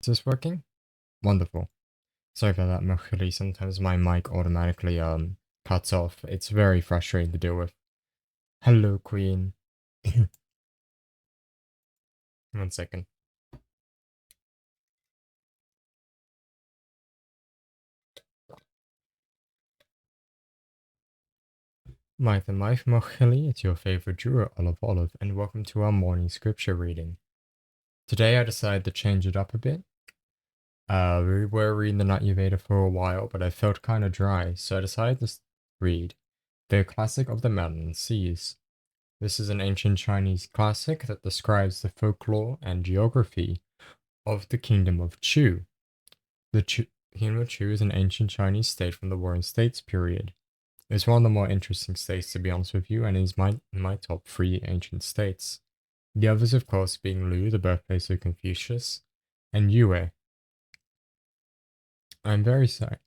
Is this working? Wonderful. Sorry about that, Mohili. Sometimes my mic automatically cuts off. It's very frustrating to deal with. Hello, Queen. 1 second. Mike the Mike Mohili, it's your favorite Jura Olive, and welcome to our morning scripture reading. Today I decided to change it up a bit. We were reading the Nat for a while, but I felt kind of dry, so I decided to read The Classic of the Mountain Seas. This is an ancient Chinese classic that describes the folklore and geography of the Kingdom of Chu. The Kingdom of Chu is an ancient Chinese state from the Warring States period. It's one of the more interesting states, to be honest with you, and is my top 3 ancient states. The others, of course, being Lu, the birthplace of Confucius, and Yue. I'm very sorry.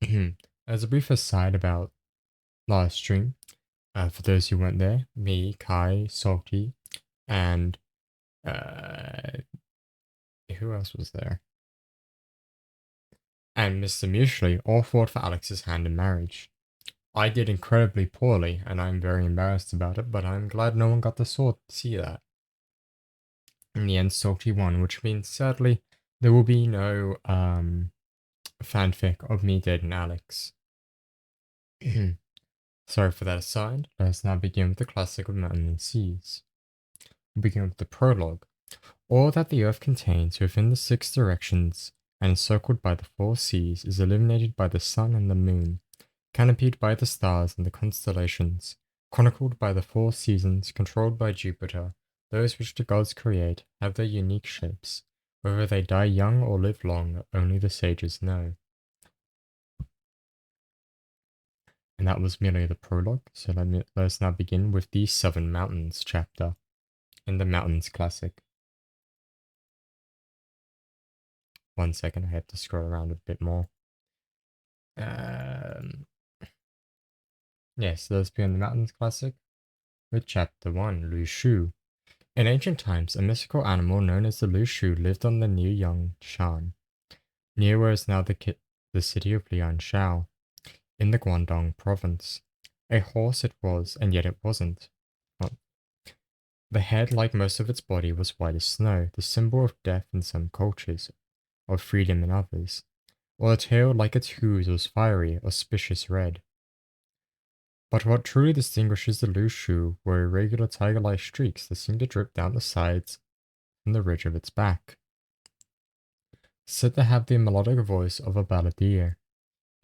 As a brief aside about last stream, for those who weren't there, me, Kai, Salty, and who else was there? And Mr. Muesli all fought for Alex's hand in marriage. I did incredibly poorly, and I'm very embarrassed about it, but I'm glad no one got to see that. In the end, Salty won, which means sadly there will be no fanfic of me dating Alex. Sorry for that aside. Let's now begin with the classic of Mountain and Seas. We'll begin with the prologue. All that the earth contains within the 6 directions and encircled by the 4 seas is illuminated by the sun and the moon, canopied by the stars and the constellations, chronicled by the 4 seasons, controlled by Jupiter. Those which the gods create have their unique shapes. Whether they die young or live long, only the sages know. And that was merely the prologue, so let's now begin with the 7 Mountains chapter in the Mountains Classic. 1 second, I have to scroll around a bit more. Yes, let's begin the Mountains Classic with Chapter 1, Lu Shu. In ancient times, a mystical animal known as the Lu Shu lived on the Yuyangshan, near where is now the city of Lianshao, in the Guangdong province. A horse it was, and yet it wasn't. The head, like most of its body, was white as snow, the symbol of death in some cultures, of freedom in others, while the tail, like its hooves, was fiery, auspicious red. But what truly distinguishes the Lu Shu were irregular tiger-like streaks that seemed to drip down the sides from the ridge of its back. Said to have the melodic voice of a balladeer,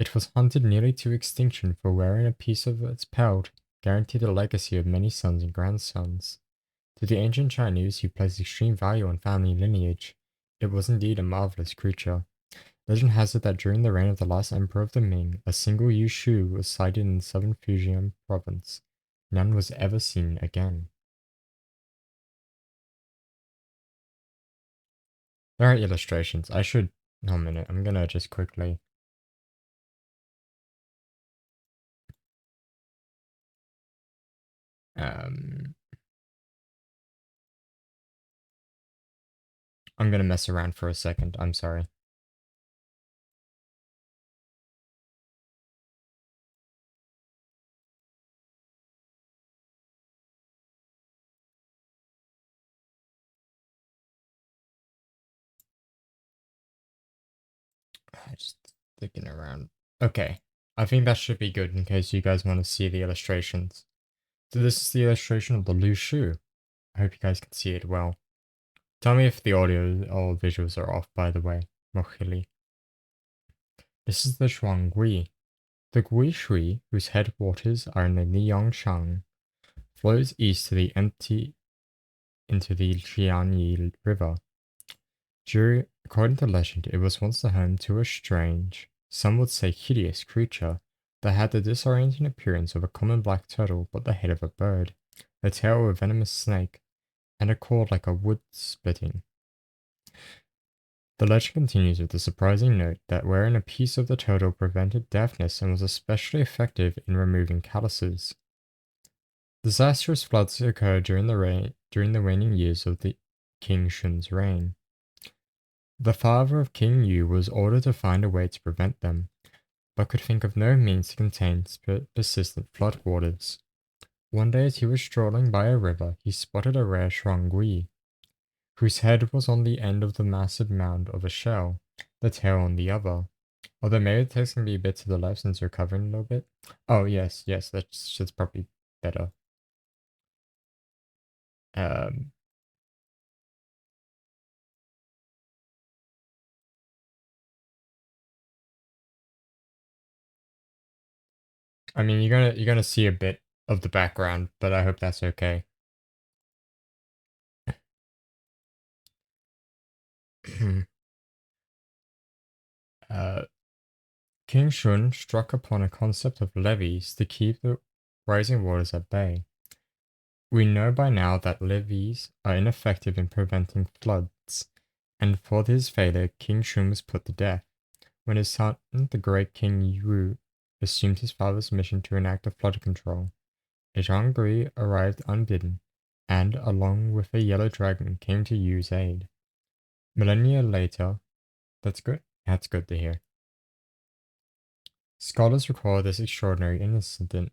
it was hunted nearly to extinction for wearing a piece of its pelt guaranteed a legacy of many sons and grandsons. To the ancient Chinese who placed extreme value on family lineage, it was indeed a marvelous creature. Legend has it that during the reign of the last emperor of the Ming, a single Yu Shu was sighted in the southern Fujian province. None was ever seen again. There are illustrations. Oh, a minute, I'm gonna just quickly. I'm gonna mess around for a second. I'm sorry. Just thinking around. Okay, I think that should be good in case you guys want to see the illustrations. So this is the illustration of the Lu Shu. I hope you guys can see it well. Tell me if the audio or visuals are off, by the way. Mohili. This is the Shuangui. The Gui Shui, whose headwaters are in the Liangshan, flows east to the into the Jianyi River. According to legend, it was once the home to a strange, some would say hideous creature that had the disorienting appearance of a common black turtle but the head of a bird, the tail of a venomous snake, and a call like a wood splitting. The legend continues with the surprising note that wearing a piece of the turtle prevented deafness and was especially effective in removing calluses. Disastrous floods occurred during the waning years of the King Shun's reign. The father of King Yu was ordered to find a way to prevent them, but could think of no means to contain persistent floodwaters. One day as he was strolling by a river, he spotted a rare shuangui, whose head was on the end of the massive mound of a shell, the tail on the other. Although maybe the text can be a bit to the left since you're covering a little bit. Oh, yes, that's probably better. Um, I mean, you're gonna see a bit of the background, but I hope that's okay. uh, King Shun struck upon a concept of levees to keep the rising waters at bay. We know by now that levees are ineffective in preventing floods, and for his failure, King Shun was put to death. When his son, the great King Yu, assumed his father's mission to enact a flood control, a Zhonghui arrived unbidden, and, along with a yellow dragon, came to Yu's aid. Millennia later, that's good. That's good to hear. Scholars recall this extraordinary incident,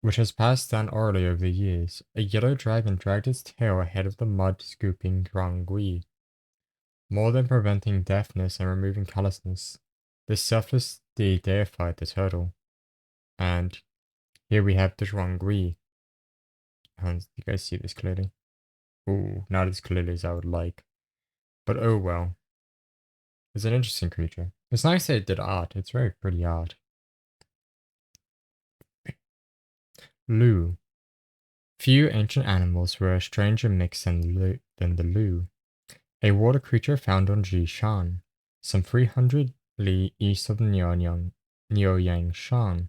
which has passed down orally over the years. A yellow dragon dragged its tail ahead of the mud-scooping Zhonghui. More than preventing deafness and removing callousness, this selfless deed deified the turtle. And here we have the Zhuangui. You guys see this clearly? Ooh, not as clearly as I would like. But oh well. It's an interesting creature. It's nice that it did art. It's very pretty art. Lu. Few ancient animals were a stranger mix than the Lu, a water creature found on Jishan, some 300 li east of Niuyang Shan.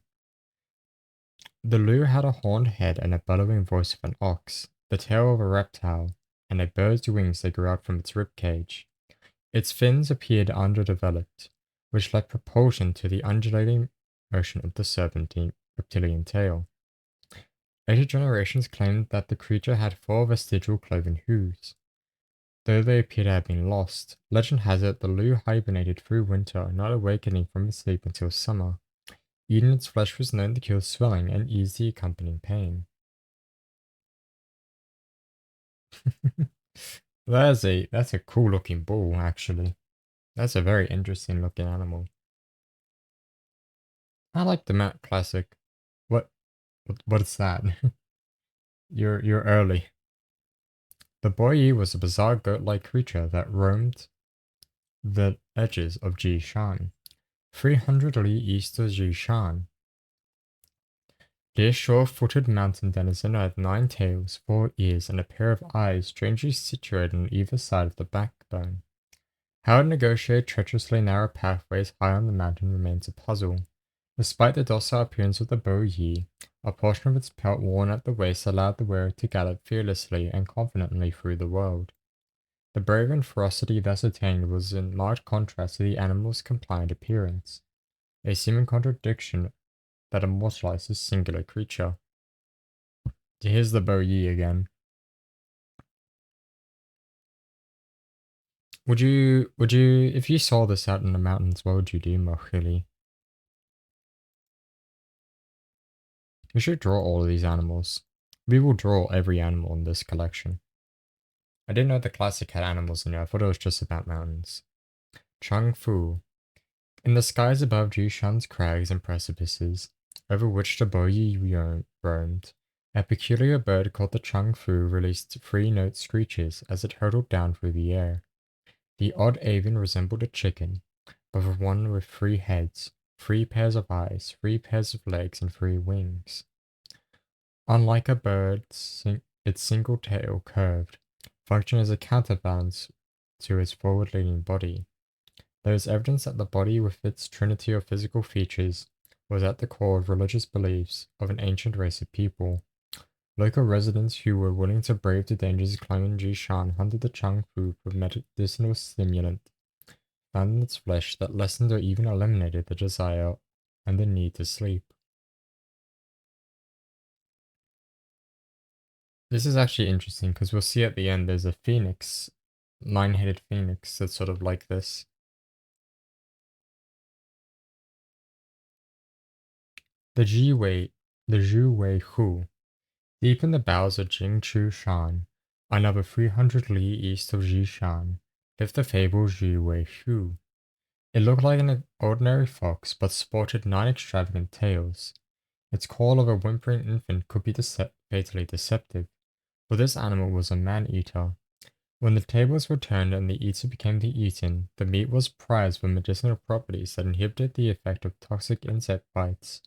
The Lu had a horned head and a bellowing voice of an ox, the tail of a reptile, and a bird's wings that grew out from its rib cage. Its fins appeared underdeveloped, which lent propulsion to the undulating motion of the serpentine reptilian tail. Later generations claimed that the creature had 4 vestigial cloven hooves. Though they appear to have been lost, legend has it the Lu hibernated through winter, not awakening from its sleep until summer. Eating its flesh was known to cure swelling and ease the accompanying pain. That's a cool looking bull, actually. That's a very interesting looking animal. I like the Matt Classic. What what is that? You're early. The Boyi was a bizarre goat-like creature that roamed the edges of Jishan, 300 li east of Jishan. This sure-footed mountain denizen had 9 tails, 4 ears, and a pair of eyes strangely situated on either side of the backbone. How to negotiate treacherously narrow pathways high on the mountain remains a puzzle. Despite the docile appearance of the Bo Yi, a portion of its pelt worn at the waist allowed the wearer to gallop fearlessly and confidently through the world. The bravery and ferocity thus attained was in marked contrast to the animal's compliant appearance, a seeming contradiction that immortalized this singular creature. Here's the Bo Yi again. If you saw this out in the mountains, what would you do, Mohili? We should draw all of these animals. We will draw every animal in this collection. I didn't know the classic had animals in it. I thought it was just about mountains. Changfu. In the skies above Jishan's crags and precipices, over which the Boyi roamed, a peculiar bird called the Changfu released 3-note screeches as it hurtled down through the air. The odd avian resembled a chicken, but one with 3 heads, 3 pairs of eyes, 3 pairs of legs, and 3 wings. Unlike a bird, its single tail curved, functioning as a counterbalance to its forward-leaning body. There is evidence that the body, with its trinity of physical features, was at the core of religious beliefs of an ancient race of people. Local residents who were willing to brave the dangers of climbing Jishan hunted the Changfu for medicinal stimulant found in its flesh that lessened or even eliminated the desire and the need to sleep. This is actually interesting because we'll see at the end there's a phoenix nine-headed phoenix that's sort of like this. The Jiwei, the Zhuwei Hu, deep in the bowels of Jingchu Shan, another 300 li east of Jishan, lived the fabled Jiwei Hu. It looked like an ordinary fox, but sported 9 extravagant tails. Its call of a whimpering infant could be fatally deceptive, for this animal was a man-eater. When the tables were turned and the eater became the eaten, the meat was prized for medicinal properties that inhibited the effect of toxic insect bites.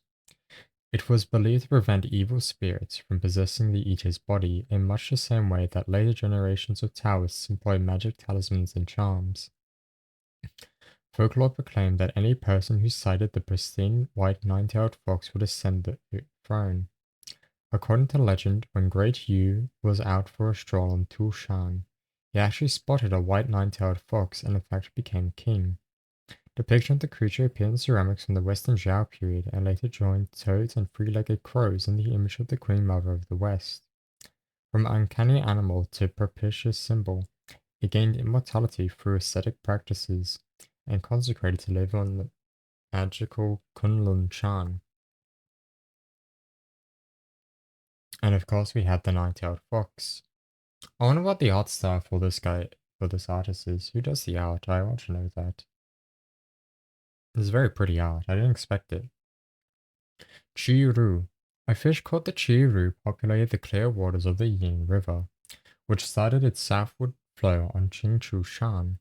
It was believed to prevent evil spirits from possessing the eater's body in much the same way that later generations of Taoists employed magic talismans and charms. Folklore proclaimed that any person who sighted the pristine white nine-tailed fox would ascend the throne. According to legend, when Great Yu was out for a stroll on Tulshan, he actually spotted a white nine-tailed fox and in fact became king. Depiction of the creature appeared in ceramics from the Western Zhao period and later joined toads and three-legged crows in the image of the Queen Mother of the West. From uncanny animal to propitious symbol, it gained immortality through ascetic practices and consecrated to live on the magical Kunlun Chan. And of course, we had the nine-tailed fox. I wonder what the art style for this guy, for this artist is. Who does the art? I want to know that. It's very pretty art. I didn't expect it. Chiru. A fish called the chiru populated the clear waters of the Ying River, which started its southward flow on Qingchu Shan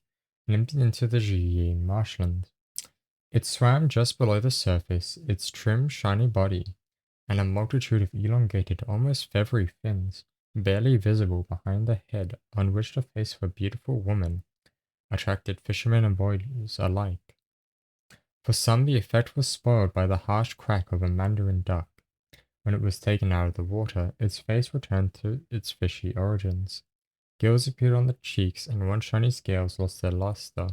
and emptied into the Zhiying marshland. It swam just below the surface, its trim, shiny body, and a multitude of elongated, almost feathery fins, barely visible behind the head on which the face of a beautiful woman attracted fishermen and boys alike. For some, the effect was spoiled by the harsh crack of a mandarin duck. When it was taken out of the water, its face returned to its fishy origins. Gills appeared on the cheeks, and one shiny scales lost their luster.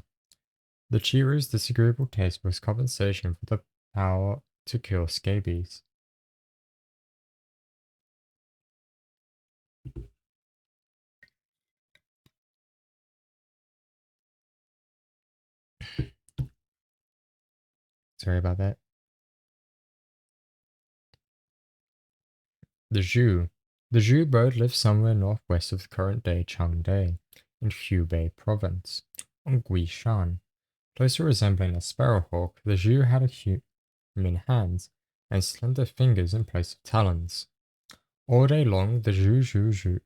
The chiru's disagreeable taste was compensation for the power to cure scabies. Sorry about that. The Zhu. The Zhu bird lives somewhere northwest of the current-day Changde, in Hubei province, on Guishan. Closely resembling a sparrowhawk, the Zhu had human hands and slender fingers in place of talons. All day long, the Zhu Zhu Zhu,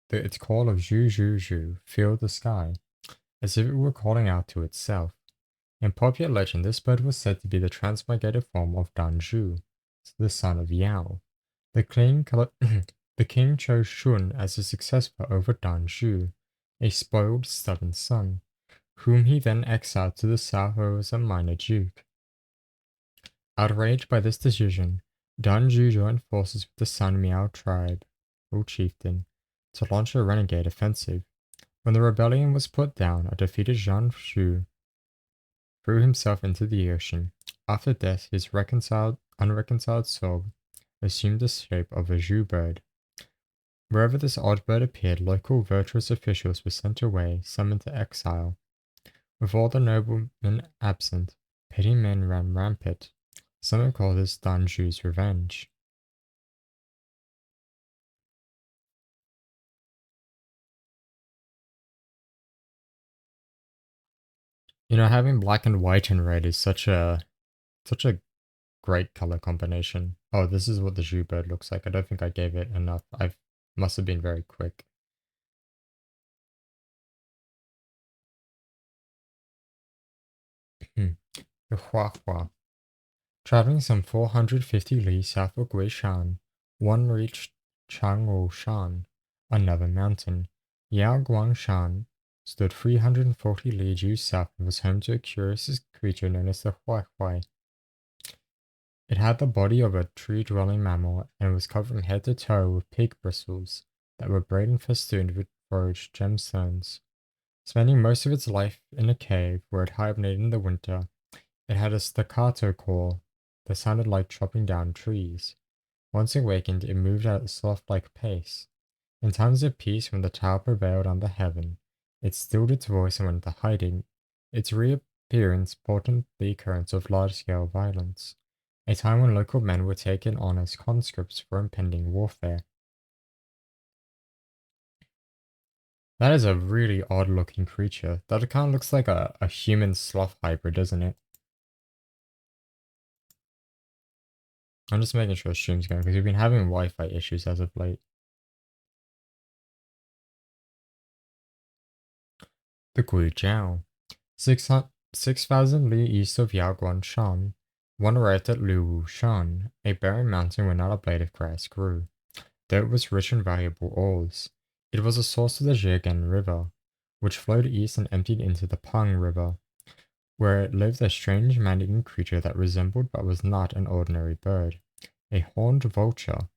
its call of Zhu Zhu Zhu, filled the sky, as if it were calling out to itself. In popular legend, this bird was said to be the transmigrated form of Dan Zhu, the son of Yao. The king chose Shun as his successor over Dan Zhu, a spoiled, stubborn son, whom he then exiled to the south as a minor duke. Outraged by this decision, Dan Zhu joined forces with the San Miao tribe, or chieftain, to launch a renegade offensive. When the rebellion was put down, a defeated Zhang Shu threw himself into the ocean. After death, his unreconciled soul assumed the shape of a Zhu bird. Wherever this odd bird appeared, local virtuous officials were sent away, some into exile. With all the noblemen absent, petty men ran rampant. Some have called this Dan Zhu's revenge. You know, having black and white and red is such a great color combination. Oh, this is what the Zhu bird looks like. I don't think I gave it enough. I must have been very quick. The Huahua. Traveling some 450 li south of Guishan, one reached Chang'o Shan, another mountain. Yao Guangshan stood 340 li due south and was home to a curious creature known as the Huahuai. It had the body of a tree-dwelling mammal and was covered from head to toe with pig bristles that were braided and festooned with foraged gemstones. Spending most of its life in a cave where it hibernated in the winter, it had a staccato call that sounded like chopping down trees. Once awakened, it moved at a sloth-like pace. In times of peace, when the tower prevailed under heaven, It stilled its voice and went into hiding. Its reappearance portended the occurrence of large-scale violence, a time when local men were taken on as conscripts for impending warfare. That is a really odd-looking creature. That kind of looks like a human sloth hybrid, doesn't it? I'm just making sure the stream's going because we've been having Wi-Fi issues as of late. The Guijiao. 6,000 li east of Yaoguan Shan, one arrived at Luwu Shan, a barren mountain where not a blade of grass grew, though it was rich in valuable ores. It was a source of the Zhegan River, which flowed east and emptied into the Pang River, where it lived a strange man-eating creature that resembled but was not an ordinary bird, a horned vulture.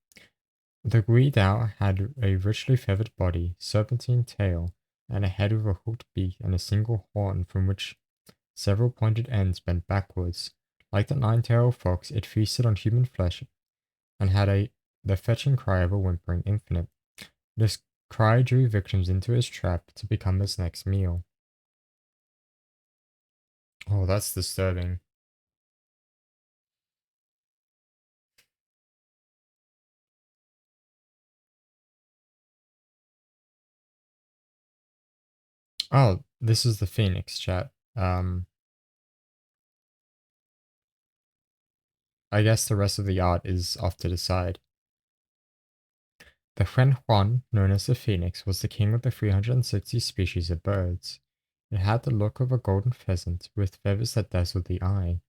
The Guidao had a richly feathered body, serpentine tail, and a head with a hooked beak and a single horn from which several pointed ends bent backwards. Like the nine-tailed fox, it feasted on human flesh and had the fetching cry of a whimpering infant. This cry drew victims into his trap to become his next meal. Oh, that's disturbing. Oh, this is the Phoenix chat. I guess the rest of the art is off to the side. The Fen Huan, known as the Phoenix, was the king of the 360 species of birds. It had the look of a golden pheasant, with feathers that dazzled the eye.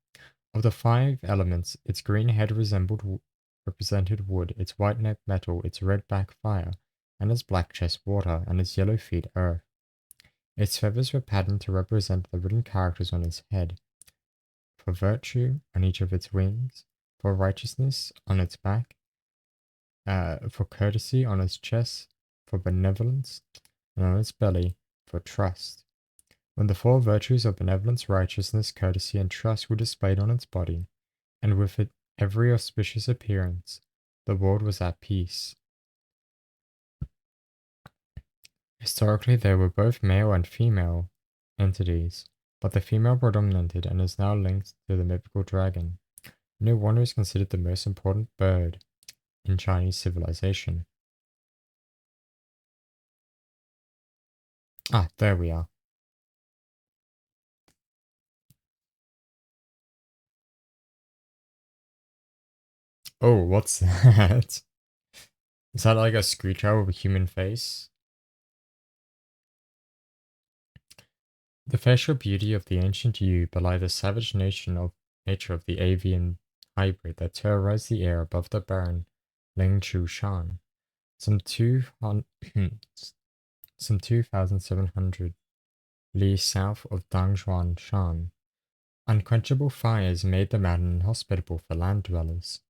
Of the five elements, its green head represented wood, its white neck metal, its red back fire, and its black chest water, and its yellow feet earth. Its feathers were patterned to represent the written characters on its head. For virtue, on each of its wings, for righteousness, on its back, for courtesy, on its chest, for benevolence, and on its belly, for trust. When the four virtues of benevolence, righteousness, courtesy, and trust were displayed on its body, and with it every auspicious appearance, the world was at peace. Historically, there were both male and female entities, but the female predominated and is now linked to the mythical dragon. No wonder is considered the most important bird in Chinese civilization. Ah, there we are. Oh, what's that? Is that like a screech owl with a human face? The facial beauty of the ancient Yu belied the savage nature of the avian hybrid that terrorized the air above the barren Lingchu Shan. Some 2,700 li south of Dangzhuan Shan. Unquenchable fires made the mountain inhospitable for land dwellers.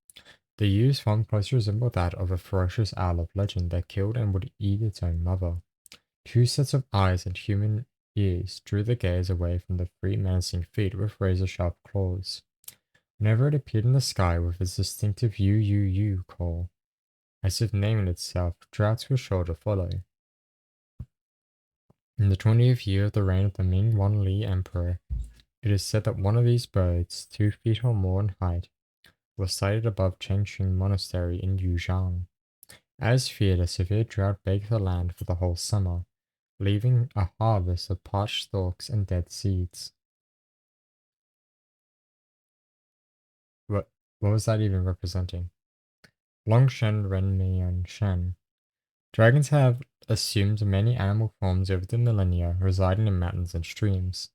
The Yu's form closely resembled that of a ferocious owl of legend that killed and would eat its own mother. Two sets of eyes and human ears drew the gaze away from the three menacing feet with razor-sharp claws. Whenever it appeared in the sky with its distinctive "yu" call, as if naming itself, droughts were sure to follow. In the 20th year of the reign of the Ming Wanli Emperor, it is said that one of these birds, 2 feet or more in height, was sighted above Chengxing Monastery in Yuzhang. As feared, a severe drought baked the land for the whole summer, leaving a harvest of parched stalks and dead seeds. What, what was that even representing? Longshen Renmian Shen. Dragons have assumed many animal forms over the millennia, residing in mountains and streams.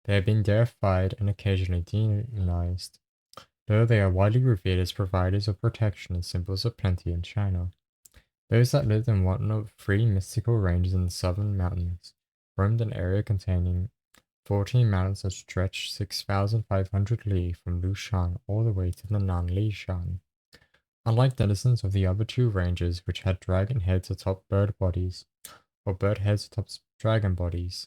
They have been deified and occasionally demonized, though they are widely revered as providers of protection and symbols of plenty in China. Those that lived in one of 3 mystical ranges in the southern mountains roamed an area containing 14 mountains that stretched 6,500 li from Lushan all the way to the Nanli Shan. Unlike denizens of the other 2 ranges, which had dragon heads atop bird bodies, or bird heads atop dragon bodies,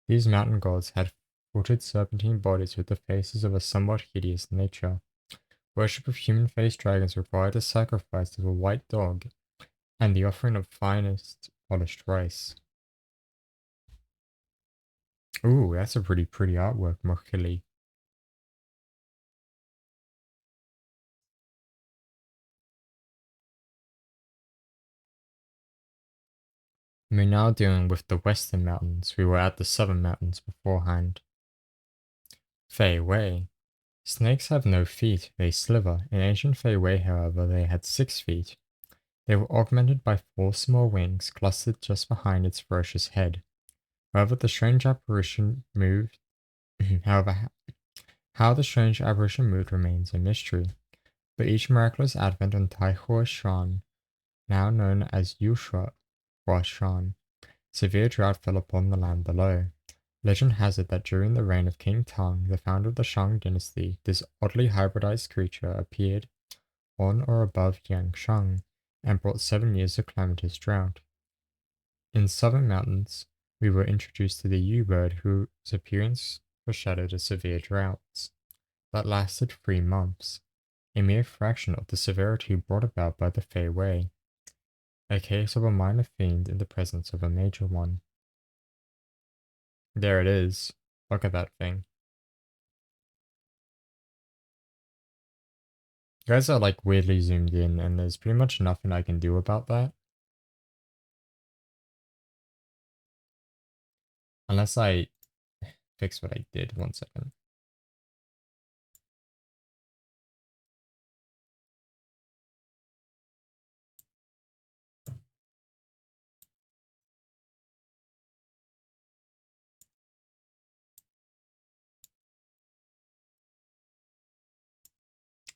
these mountain gods had footed serpentine bodies with the faces of a somewhat hideous nature. Worship of human-faced dragons required a sacrifice of a white dog and the offering of finest polished rice. Ooh, that's a pretty artwork, Mochili. We're now dealing with the Western Mountains. We were at the Southern Mountains beforehand. Fei Wei. Snakes have no feet, they slither. In ancient Fei Wei, however, they had 6 feet. They were augmented by 4 small wings clustered just behind its ferocious head. However, the strange apparition moved. However, how the strange apparition moved remains a mystery. But each miraculous advent on Taihua Shan, now known as Yushua Shan, severe drought fell upon the land below. Legend has it that during the reign of King Tang, the founder of the Shang dynasty, this oddly hybridized creature appeared on or above Yangshan and brought 7 years of calamitous drought. In southern mountains, we were introduced to the Yu-bird whose appearance foreshadowed a severe drought that lasted 3 months, a mere fraction of the severity brought about by the Fei Wei, a case of a minor fiend in the presence of a major one. There it is. Look at that thing. You guys are like weirdly zoomed in, and there's pretty much nothing I can do about that. Unless I fix what I did. 1 second.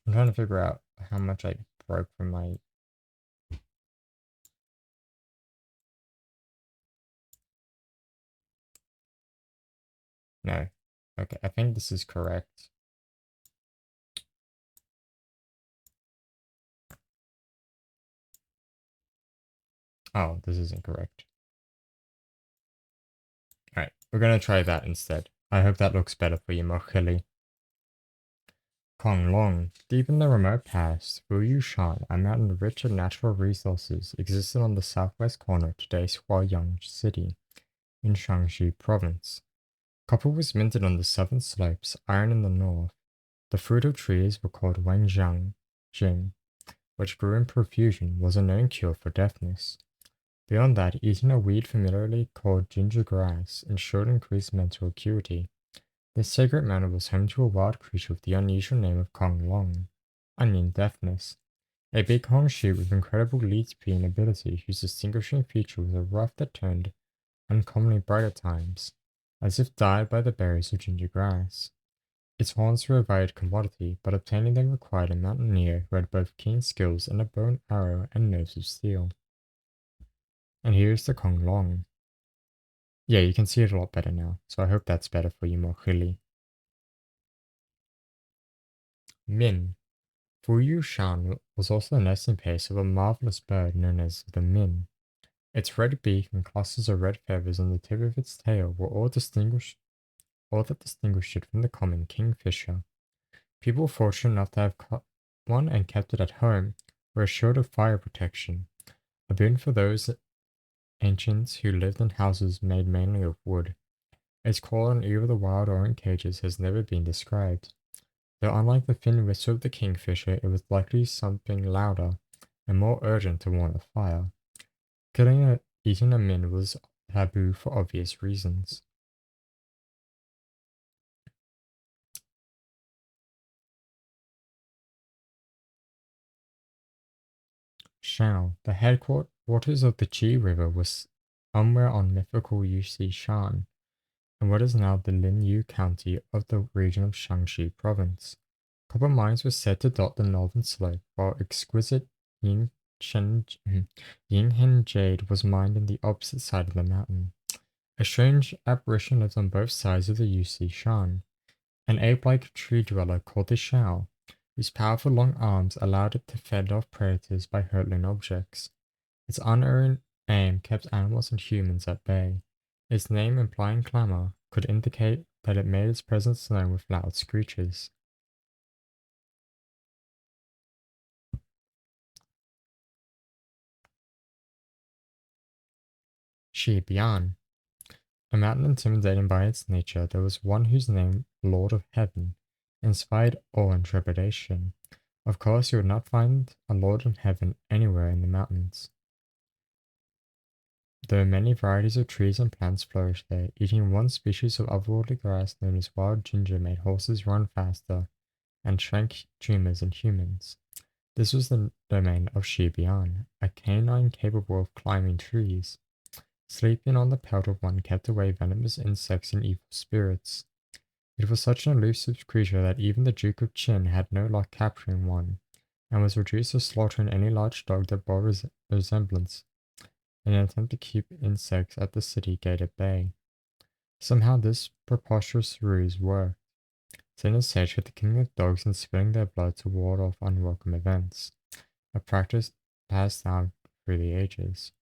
I'm trying to figure out how much I broke from my. No. Okay, I think this is correct. Oh, this isn't correct. Alright, we're gonna try that instead. I hope that looks better for you, Mochili. Konglong. Deep in the remote past, Fuyushan, a mountain rich in natural resources, existed on the southwest corner of today's Huayang City, in Shaanxi Province. Copper was minted on the southern slopes, iron in the north. The fruit of trees were called Wenjiang, Jing, which grew in profusion, was a known cure for deafness. Beyond that, eating a weed familiarly called ginger grass ensured increased mental acuity. This sacred mountain was home to a wild creature with the unusual name of Kong Long, onion deafness, a big Hong shoot with incredible lead-speed ability whose distinguishing feature was a ruff that turned uncommonly bright at times, as if dyed by the berries of ginger grass. Its horns were a valued commodity, but obtaining them required a mountaineer who had both keen skills and a bow and arrow and nerves of steel. And here's the Kong Long. Yeah, you can see it a lot better now, so I hope that's better for you, Mochili. Min. Fuyu Shan was also the nesting place of a marvelous bird known as the Min. Its red beak and clusters of red feathers on the tip of its tail were all that distinguished it from the common kingfisher. People fortunate enough to have caught one and kept it at home were assured of fire protection, a boon for those ancients who lived in houses made mainly of wood. Its call on either of the wild or in cages has never been described, though unlike the thin whistle of the kingfisher, it was likely something louder and more urgent to warn of fire. Killing or eating a min was taboo for obvious reasons. Shao, the headwaters of the Qi River, was somewhere on mythical Yuxi Shan, in what is now the Linyu County of the region of Shaanxi Province. Copper mines were said to dot the northern slope, while exquisite Yinghen jade was mined on the opposite side of the mountain. A strange apparition lives on both sides of the Yuxi Shan, an ape-like tree dweller called the Shao, whose powerful long arms allowed it to fend off predators by hurtling objects. Its unerring aim kept animals and humans at bay. Its name, implying clamor, could indicate that it made its presence known with loud screeches. Shi Bian. A mountain intimidating by its nature, there was one whose name, Lord of Heaven, inspired awe and trepidation. Of course, you would not find a Lord of Heaven anywhere in the mountains. Though many varieties of trees and plants flourished there, eating one species of otherworldly grass known as wild ginger made horses run faster and shrank tumors in humans. This was the domain of Shibian, a canine capable of climbing trees. Sleeping on the pelt of one kept away venomous insects and evil spirits. It was such an elusive creature that even the Duke of Qin had no luck capturing one, and was reduced to slaughtering any large dog that bore resemblance in an attempt to keep insects at the city gate at bay. Somehow this preposterous ruse worked. Sinners sage with the king of dogs and spilling their blood to ward off unwelcome events, a practice passed down through the ages.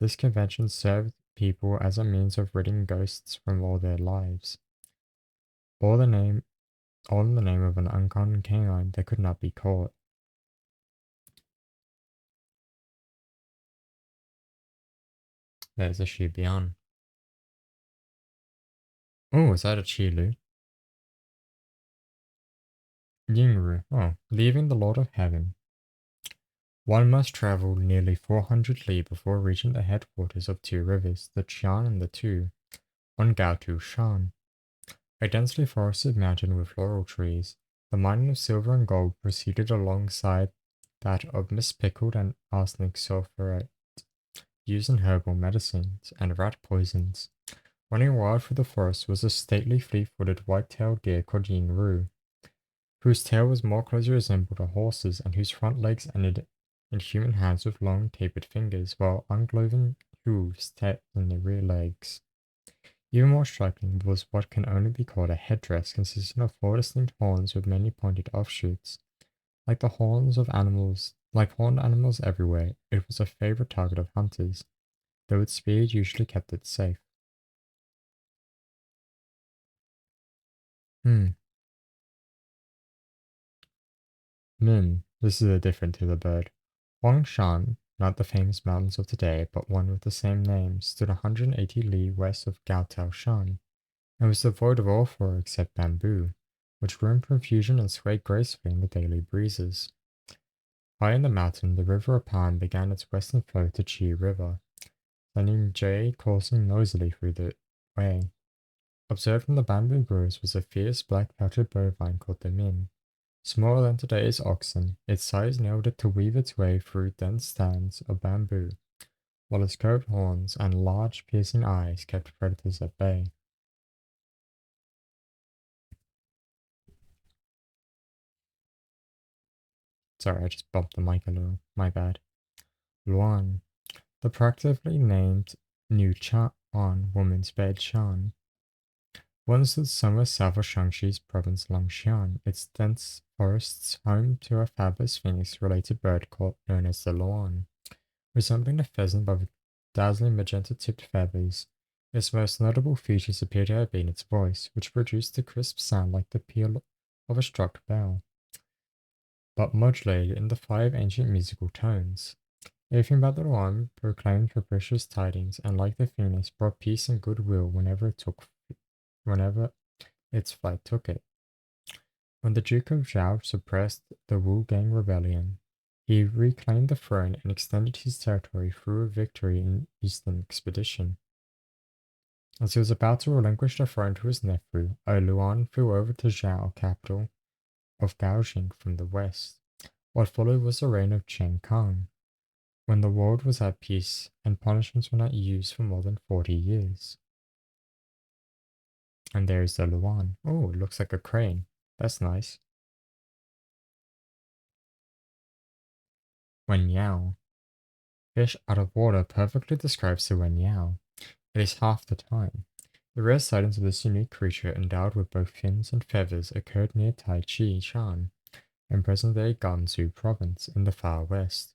This convention served people as a means of ridding ghosts from all their lives. All in the name of an uncommon canine that could not be caught. There's a Shibian. Oh, is that a Chilu? Yingru. Oh, leaving the Lord of Heaven. One must travel nearly 400 li before reaching the headwaters of two rivers, the Qian and the Tu, on Gaotu Shan. A densely forested mountain with laurel trees, the mining of silver and gold proceeded alongside that of mispickled and arsenic sulfurate, used in herbal medicines and rat poisons. Running wild through the forest was a stately, fleet-footed, white-tailed deer called Yingru, whose tail was more closely resembled a horse's and whose front legs ended in human hands with long, tapered fingers, while ungloven hooves tapped in the rear legs. Even more striking was what can only be called a headdress consisting of four distinct horns with many pointed offshoots. Like horned animals everywhere, it was a favorite target of hunters, though its speed usually kept it safe. Min, this is a different to the bird. Huangshan, not the famous mountains of today, but one with the same name, stood 180 li west of Gaotaoshan, and was devoid of all flora except bamboo, which grew in profusion and swayed gracefully in the daily breezes. High in the mountain, the river Apan began its western flow to Chi River, sending jade coursing noisily through the way. Observed from the bamboo groves was a fierce black-pouted bovine called the Min. Smaller than today's oxen, its size enabled it to weave its way through dense stands of bamboo, while its curved horns and large piercing eyes kept predators at bay. Sorry, I just bumped the mic a little. My bad. Luan, the practically named New Chan woman's bed Shan. Once the summer south of Shaanxi's province Langxian, its dense forests home to a fabulous phoenix-related bird known as the Luan. Resembling a pheasant but with dazzling magenta-tipped feathers, its most notable features appear to have been its voice, which produced a crisp sound like the peal of a struck bell, but modulated in the five ancient musical tones. Everything about the Luan proclaimed capricious tidings, and like the phoenix, brought peace and goodwill whenever its flight took it. When the Duke of Zhao suppressed the Wu Gang rebellion, he reclaimed the throne and extended his territory through a victory in Eastern expedition. As he was about to relinquish the throne to his nephew, Luan flew over to Zhao, capital of Gaojing, from the west. What followed was the reign of Chen Kang, when the world was at peace and punishments were not used for more than 40 years. And there's the Luan. Oh, it looks like a crane. That's nice. Wen Yao. Fish out of water perfectly describes the Wen Yao. It is half the time. The rare sightings of this unique creature endowed with both fins and feathers occurred near Tai Chi Shan, in present-day Gansu province in the far west.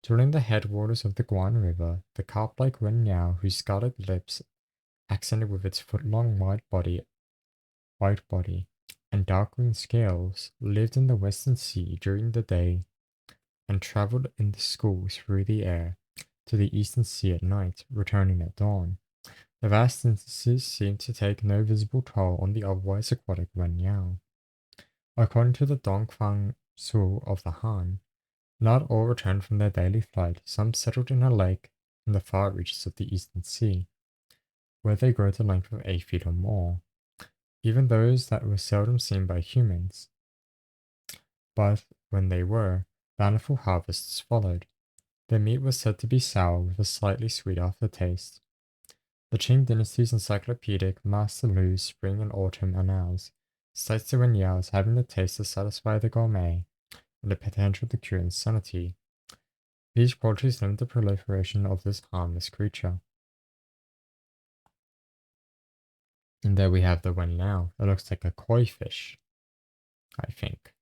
Dwelling the headwaters of the Guan River, the carp-like Wen Yao, whose scarlet lips, accented with its foot-long white body, and dark green scales, lived in the western sea during the day and traveled in the schools through the air to the eastern sea at night, returning at dawn. The vast distances seemed to take no visible toll on the otherwise aquatic Wen Yao. According to the Dongfang Su of the Han, not all returned from their daily flight. Some settled in a lake in the far reaches of the Eastern Sea, where they grow to a length of 8 feet or more. Even those that were seldom seen by humans. But when they were, bountiful harvests followed. Their meat was said to be sour with a slightly sweet aftertaste. The Qing dynasty's encyclopedic Master Lu's Spring and Autumn Annals cites the Wen Yao as having the taste to satisfy the gourmet and the potential to cure insanity. These qualities limit the proliferation of this harmless creature. And there we have the Wen Yao. It looks like a koi fish, I think.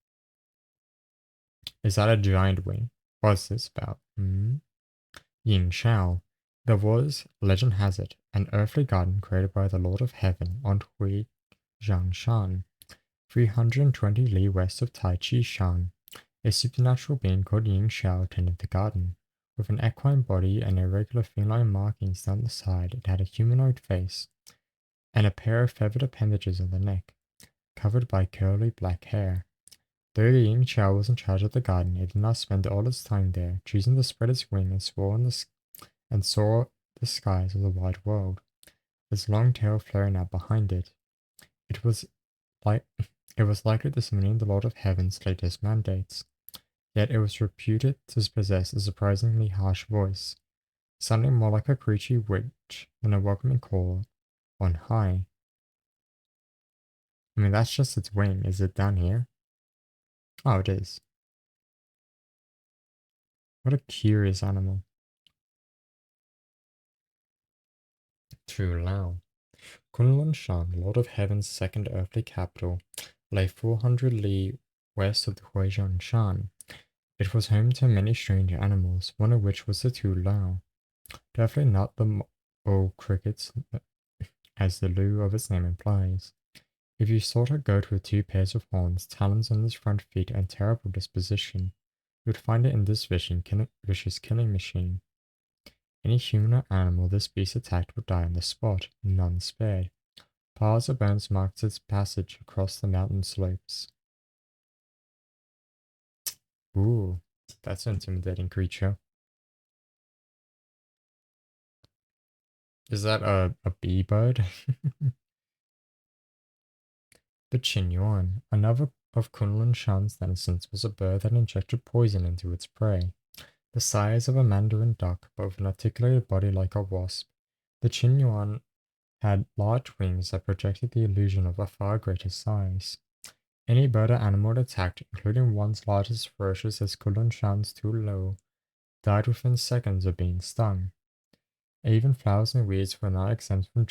Is that a giant wing? What's this about? Yin Shao. There was, legend has it, an earthly garden created by the Lord of Heaven on Hui Zhangshan, 320 li west of Tai Chi Shan. A supernatural being called Yin Shao tended the garden. With an equine body and irregular feline markings down the side, it had a humanoid face and a pair of feathered appendages on the neck, covered by curly black hair. Though the Yin Shao was in charge of the garden, it did not spend all its time there, choosing to spread its wing and saw the skies of the wide world, its long tail flaring out behind it. It was like it was likely disseminating the Lord of Heaven's latest mandates, yet it was reputed to possess a surprisingly harsh voice, sounding more like a creaky witch than a welcoming call on high. I mean, that's just its wing. Is it down here? Oh, it is. What a curious animal. True Lao. Kunlun Shan, Lord of Heaven's second earthly capital, lay 400 li west of the Huijian Shan. It was home to many strange animals, one of which was the Tu Lao. Definitely not the old crickets, as the Lu of its name implies. If you sought a goat with 2 pairs of horns, talons on its front feet, and terrible disposition, you would find it in this vicious killing machine. Any human or animal this beast attacked would die on the spot, none spared. Piles of bones marked its passage across the mountain slopes. Ooh, that's an intimidating creature. Is that a bee bird? The Qingyuan, another of Kunlun Shan's denizens, was a bird that injected poison into its prey. The size of a mandarin duck, but with an articulated body like a wasp, the Qingyuan had large wings that projected the illusion of a far greater size. Any bird or animal it attacked, including ones large as ferocious as Kunlun Shan's Tu Lo, died within seconds of being stung. Even flowers and weeds were not exempt from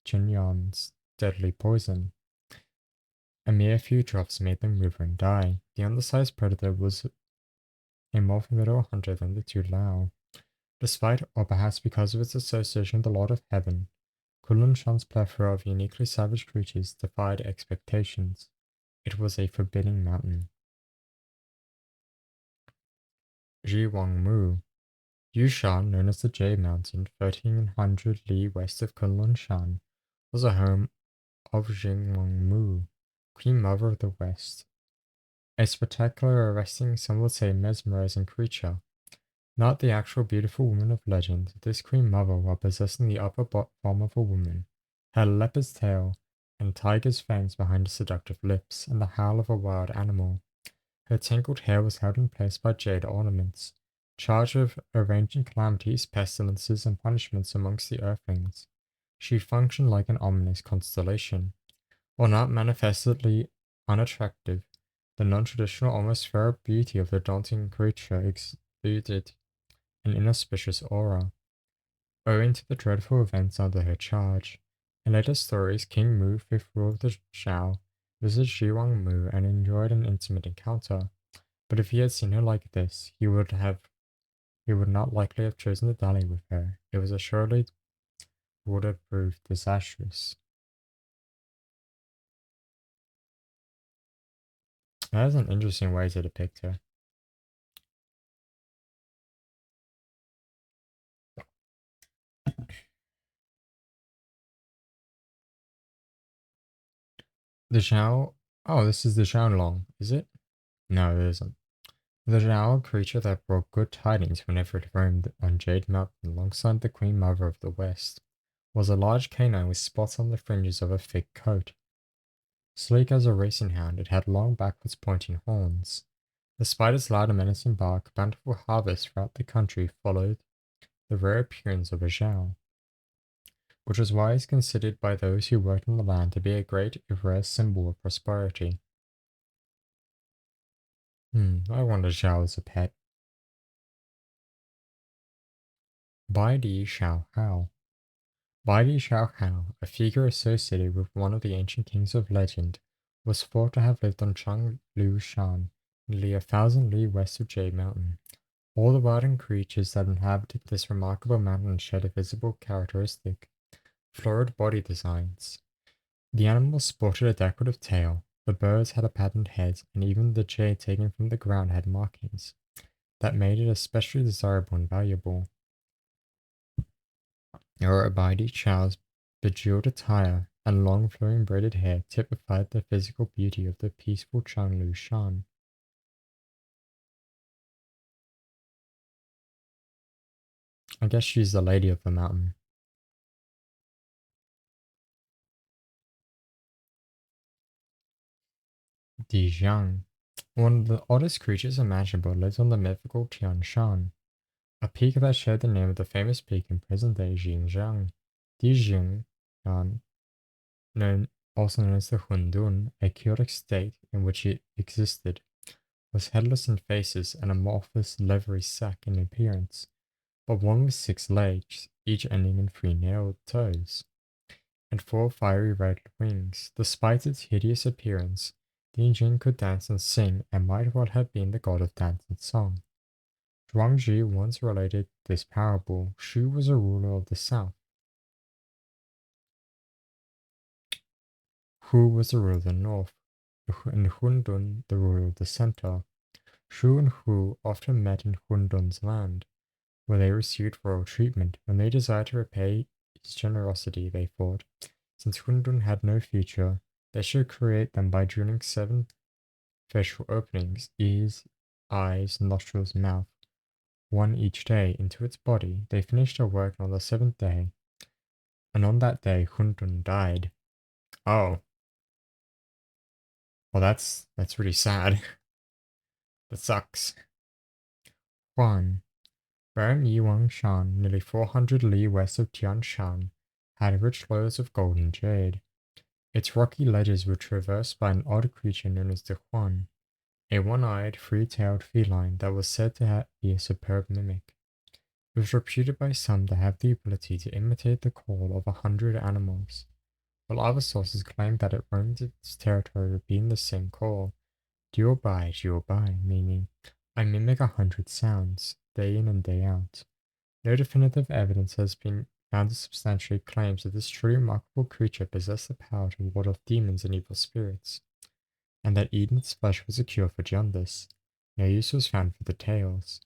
Qingyuan's deadly poison. A mere few drops made them wither and die. The undersized predator was a more formidable hunter than the Tu Lao. Despite, or perhaps because of its association with the Lord of Heaven, Kunlun Shan's plethora of uniquely savage creatures defied expectations. It was a forbidding mountain. Jiwangmu. Yushan, known as the Jade Mountain, 1300 li west of Kunlun Shan, was a home of Jingwangmu, Queen Mother of the West. A spectacular, arresting, some would say mesmerizing creature. Not the actual beautiful woman of legend, this Queen Mother, while possessing the upper form of a woman, had a leopard's tail and tiger's fangs behind her seductive lips, and the howl of a wild animal. Her tangled hair was held in place by jade ornaments, charged with arranging calamities, pestilences, and punishments amongst the earthlings. She functioned like an ominous constellation. While not manifestly unattractive, the non-traditional, almost feral beauty of the daunting creature exuded an inauspicious aura. Owing to the dreadful events under her charge, in later stories, King Mu, fifth ruler of the Zhao, visited Jiwang Mu and enjoyed an intimate encounter. But if he had seen her like this, he would not likely have chosen to dally with her. It was assuredly would have proved disastrous. That is an interesting way to depict her. The Xiao. Oh, this is the Xiaolong, is it? No, it isn't. The Xiao, creature that brought good tidings whenever it roamed on Jade Mountain alongside the Queen Mother of the West, was a large canine with spots on the fringes of a thick coat. Sleek as a racing hound, it had long backwards pointing horns. Despite its loud and menacing bark, bountiful harvests throughout the country followed the rare appearance of a Zhao, which was why it is considered by those who worked on the land to be a great if rare symbol of prosperity. I want a Zhao as a pet. Bai Di Xiao Hao. Bai Di Xiao Hao, a figure associated with one of the ancient kings of legend, was thought to have lived on Chang Lu Shan, nearly 1,000 li west of Jade Mountain. All the wild and creatures that inhabited this remarkable mountain shared a visible characteristic: florid body designs. The animals sported a decorative tail, the birds had a patterned head, and even the jade taken from the ground had markings that made it especially desirable and valuable. Arabaidi Chow's bejeweled attire and long flowing braided hair typified the physical beauty of the peaceful Changlu Shan. I guess she's the lady of the mountain. Di Jiang, one of the oddest creatures imaginable, lives on the mythical Tian Shan, a peak that shared the name of the famous peak in present-day Xinjiang. Di Jiang, also known as the Hundun, a chaotic state in which it existed, was headless in faces and amorphous leathery sac in appearance, but one with 6 legs, each ending in 3 nailed toes, and 4 fiery red wings. Despite its hideous appearance, Di Jin could dance and sing and might well have been the god of dance and song. Zhuangzi once related this parable: Shu was a ruler of the south, Hu was the ruler of the north, and Hundun the ruler of the center. Shu and Hu often met in Hundun's land, where they received royal treatment. When they desired to repay his generosity, they thought, since Hundun had no future, they should create them by drilling 7 facial openings, ears, eyes, nostrils, mouth, one each day, into its body. They finished their work on the 7th day, and on that day Hundun died. Oh, well, that's really sad. That sucks. Huan, Baron Yiwang Shan, nearly 400 li west of Tian Shan, had rich lodes of gold and jade. Its rocky ledges were traversed by an odd creature known as the Huan, a one-eyed, three-tailed feline that was said to be a superb mimic. It was reputed by some to have the ability to imitate the call of 100 animals, while other sources claim that it roamed its territory repeating the same call, Jiubai, meaning I mimic 100 sounds, day in and day out. No definitive evidence has been found to substantiate claims that this truly remarkable creature possessed the power to ward off demons and evil spirits, and that eating its flesh was a cure for jaundice. No use was found for the tails.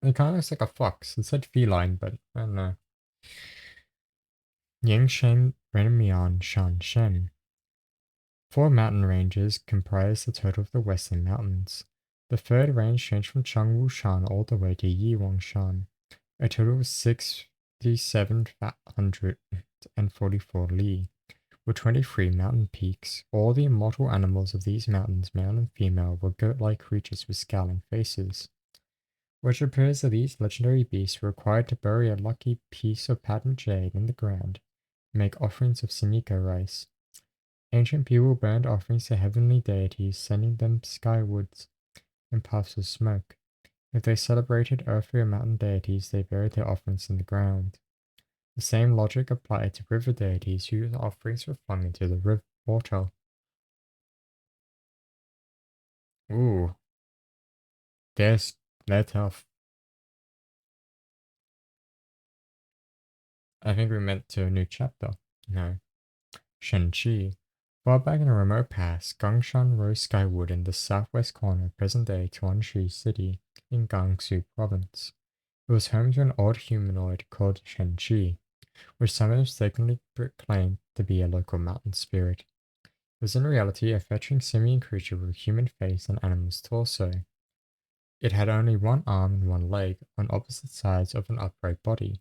It kind of looks like a fox. It said feline, but I don't know. Yangshan Renmian Shan Shen. 4 mountain ranges comprise the total of the Western Mountains. The third range changed from Changwu Shan all the way to Yiwang Shan, a total of 6,744 li, with 23 mountain peaks. All the immortal animals of these mountains, male and female, were goat-like creatures with scowling faces, which appears that these legendary beasts were required to bury a lucky piece of patterned jade in the ground and make offerings of Sinica rice. Ancient people burned offerings to heavenly deities, sending them skywards in puffs of smoke. If they celebrated earthly or mountain deities, they buried their offerings in the ground. The same logic applied to river deities whose offerings were flung into the water. Ooh, they're tough. I think we meant to a new chapter. No. Shenqi. Far back in a remote past, Gangshan rose skyward in the southwest corner of present-day Tuanshi City in Gansu Province. It was home to an odd humanoid called Shenqi. which some mistakenly claimed to be a local mountain spirit. It was in reality a fetching simian creature with a human face and animal's torso. It had only one arm and one leg on opposite sides of an upright body.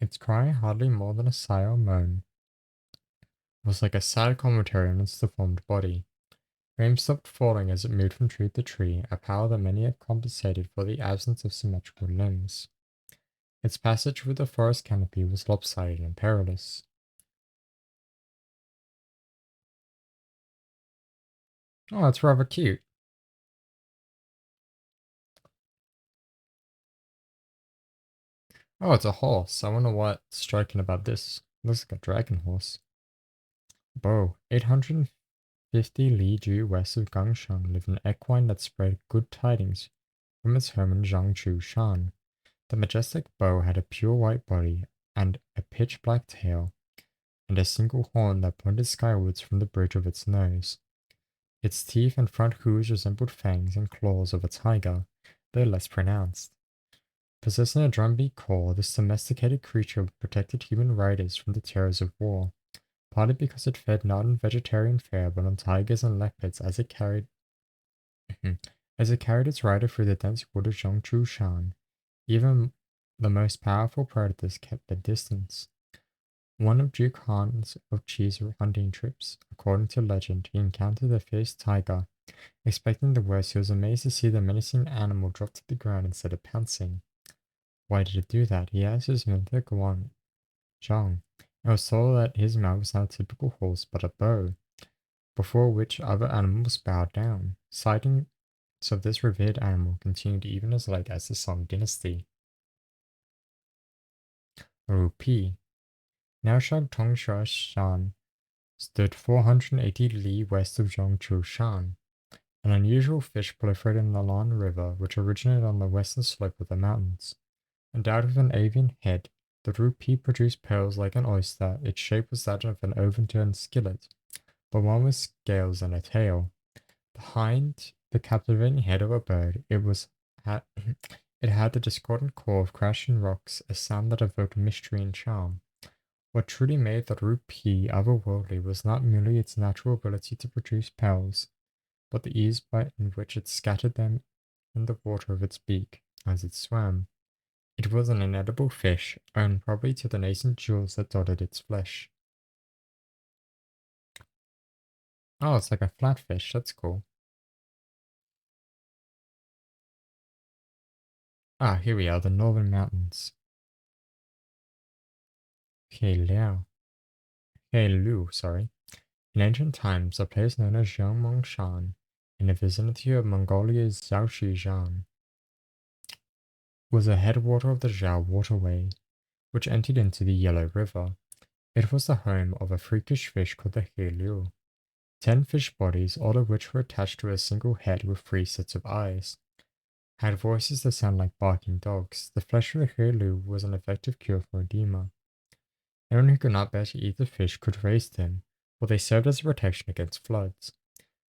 Its cry, hardly more than a sigh or moan, was like a sad commentary on its deformed body. Rain stopped falling as it moved from tree to tree, a power that many have compensated for the absence of symmetrical limbs. Its passage through the forest canopy was lopsided and perilous. Oh, that's rather cute. Oh, it's a horse. I wonder what's striking about this. Looks like a dragon horse. Bo, 850 li due west of Gangshan, lived an equine that spread good tidings from its home in Jiangchu Shan. The majestic bow had a pure white body and a pitch black tail, and a single horn that pointed skywards from the bridge of its nose. Its teeth and front hooves resembled fangs and claws of a tiger, though less pronounced. Possessing a drumbeat call, this domesticated creature protected human riders from the terrors of war, partly because it fed not on vegetarian fare but on tigers and leopards as it carried its rider through the dense wood of Zhongchu Shan. Even the most powerful predators kept their distance. One of Duke Han's of Chi's hunting trips, according to legend, he encountered a fierce tiger. Expecting the worst, he was amazed to see the menacing animal drop to the ground instead of pouncing. Why did it do that? He asked his mentor Guan Zhang, and was told that his mount was not a typical horse but a bow, before which other animals bowed down. Sightings of this revered animal continued even as late as the Song dynasty. Rupi. Now Tongsha Shan stood 480 li west of Zhongchu Shan. An unusual fish proliferated in the Lan River, which originated on the western slope of the mountains. Endowed with an avian head, the rupee produced pearls like an oyster. Its shape was that of an overturned skillet, but one with scales and a tail. Behind the captivating head of a bird, it had the discordant call of crashing rocks, a sound that evoked mystery and charm. What truly made the rupee otherworldly was not merely its natural ability to produce pearls, but the ease in which it scattered them in the water of its beak as it swam. It was an inedible fish, owing probably to the nascent jewels that dotted its flesh. Oh, it's like a flatfish. That's cool. Ah, here we are, the Northern Mountains. Heilu, sorry. In ancient times, a place known as Jiangmongshan, in the vicinity of Mongolia's Xiaoxizhan, was a headwater of the Zhao waterway, which emptied into the Yellow River. It was the home of a freakish fish called the Heilu. 10 fish bodies, all of which were attached to a single head with 3 sets of eyes, had voices that sound like barking dogs. The flesh of the Heilu was an effective cure for edema. Anyone who could not bear to eat the fish could raise them, for they served as a protection against floods.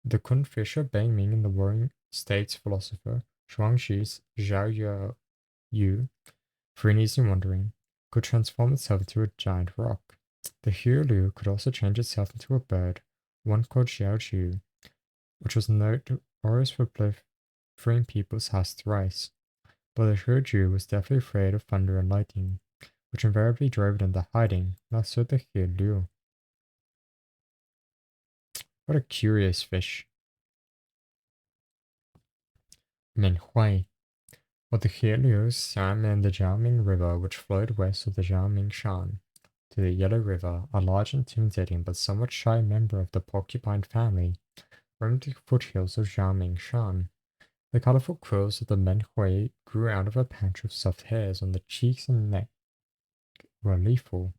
The Kun fish of Ming and the Warring States philosopher Shuangxi's Zhao Yu, for an easy wandering, could transform itself into a giant rock. The Heilu could also change itself into a bird, one called Xiaoju, which was notorious for freeing people's house thrice. But the Xiaoju was deathly afraid of thunder and lightning, which invariably drove it into hiding. Not so the Heilu. What a curious fish. Menhui. Well, the Heilu swam in the Jiaoming River, which flowed west of the Jiaoming Shan to the Yellow River. A large, intimidating, but somewhat shy member of the porcupine family roamed the foothills of Jiaoming Shan. The colorful quills of the Menhui grew out of a patch of soft hairs on the cheeks and neck were lethal.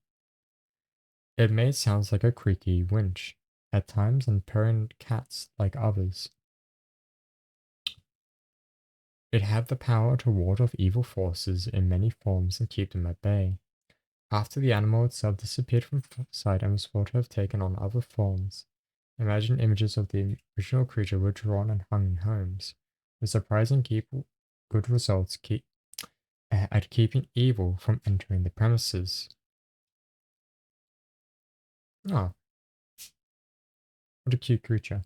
It made sounds like a creaky winch, at times, and purring cats like others. It had the power to ward off evil forces in many forms and keep them at bay. After the animal itself disappeared from sight and was thought to have taken on other forms, imagined images of the original creature were drawn and hung in homes. With surprising good results, at keeping evil from entering the premises. Oh, what a cute creature.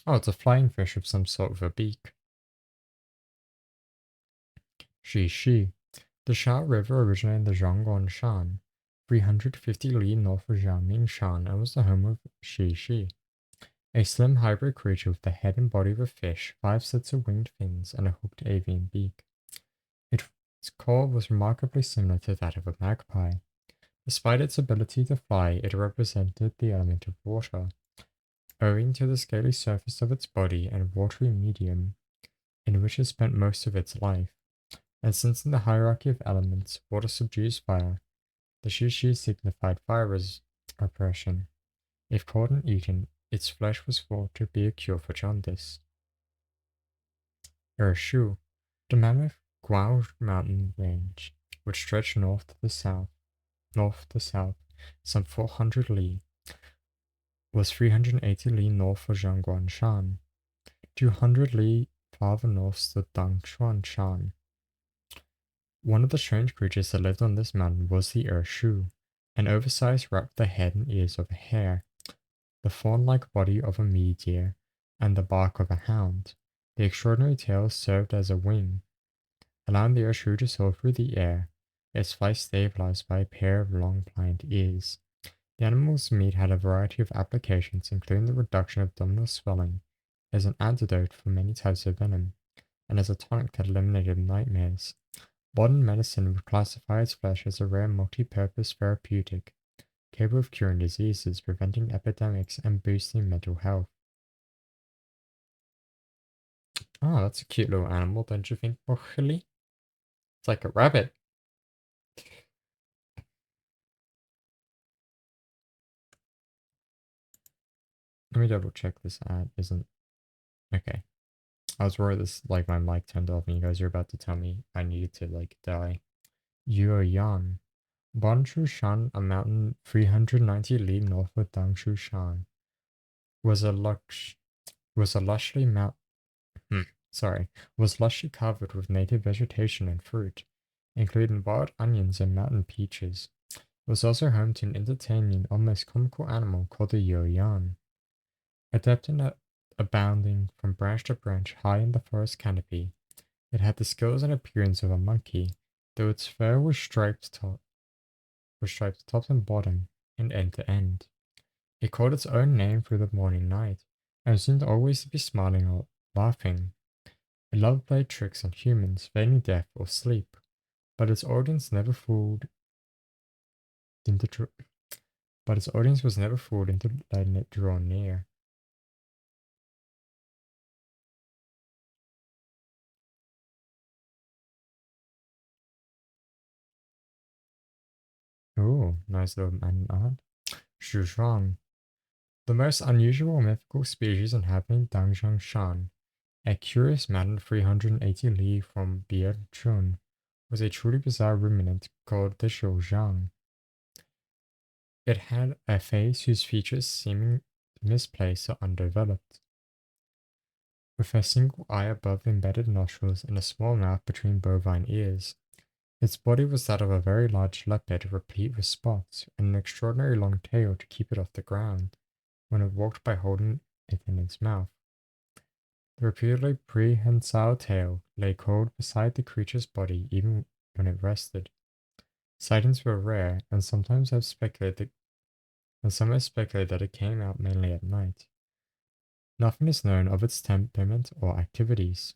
Oh, it's a flying fish with some sort of a beak. Shi. The Sha River originated in the Zhongguan Shan, 350 li north of Jiangming Shan, and was the home of Shi, a slim hybrid creature with the head and body of a fish, 5 sets of winged fins, and a hooked avian beak. Its call was remarkably similar to that of a magpie. Despite its ability to fly, it represented the element of water, owing to the scaly surface of its body and watery medium in which it spent most of its life. And since in the hierarchy of elements, water subdues fire, the Shishi signified fire repression. If caught and eaten, its flesh was thought to be a cure for jaundice. Ershu, the mammoth Guao mountain range, which stretched north to south, some 400 li, was 380 li north of Zhongguan Shan. 200 li farther north stood Dangshuan Shan. One of the strange creatures that lived on this mountain was the Ershu, an oversized rat with the head and ears of a hare, the fawn-like body of a meat-deer, and the bark of a hound. The extraordinary tail served as a wing, allowing the Ershu to soar through the air, its flight stabilized by a pair of long pliant ears. The animal's meat had a variety of applications, including the reduction of abdominal swelling, as an antidote for many types of venom, and as a tonic that eliminated nightmares. Modern medicine would classify its flesh as a rare multi-purpose therapeutic, capable of curing diseases, preventing epidemics, and boosting mental health. Oh, that's a cute little animal, don't you think, Bocheli? It's like a rabbit. Let me double check this ad isn't... Okay. I was worried this, like, my mic turned off and you guys are about to tell me I needed to, like, die. Yueyang. Banshu Shan, a mountain 390 li north of Dangshu Shan, was a lushly was lushly covered with native vegetation and fruit, including wild onions and mountain peaches. It was also home to an entertaining, almost comical animal called the Yoyan. Adept in abounding from branch to branch high in the forest canopy, it had the skills and appearance of a monkey, though its fur was striped top and bottom and end to end. It called its own name through the morning night, and seemed always to be smiling or laughing. It loved to play tricks on humans, feigning death or sleep, but its audience into was never fooled into letting it draw near. Oh, nice little man art. Shuzhuang, the most unusual mythical species inhabiting Dangzhang Shan, a curious mountain 380 li from Biechun, was a truly bizarre ruminant called the Shuzhuang. It had a face whose features seemed misplaced or undeveloped, with a single eye above embedded nostrils and a small mouth between bovine ears. Its body was that of a very large leopard, replete with spots, and an extraordinary long tail to keep it off the ground when it walked by holding it in its mouth. The reputedly prehensile tail lay coiled beside the creature's body even when it rested. Sightings were rare, and some have speculated that it came out mainly at night. Nothing is known of its temperament or activities.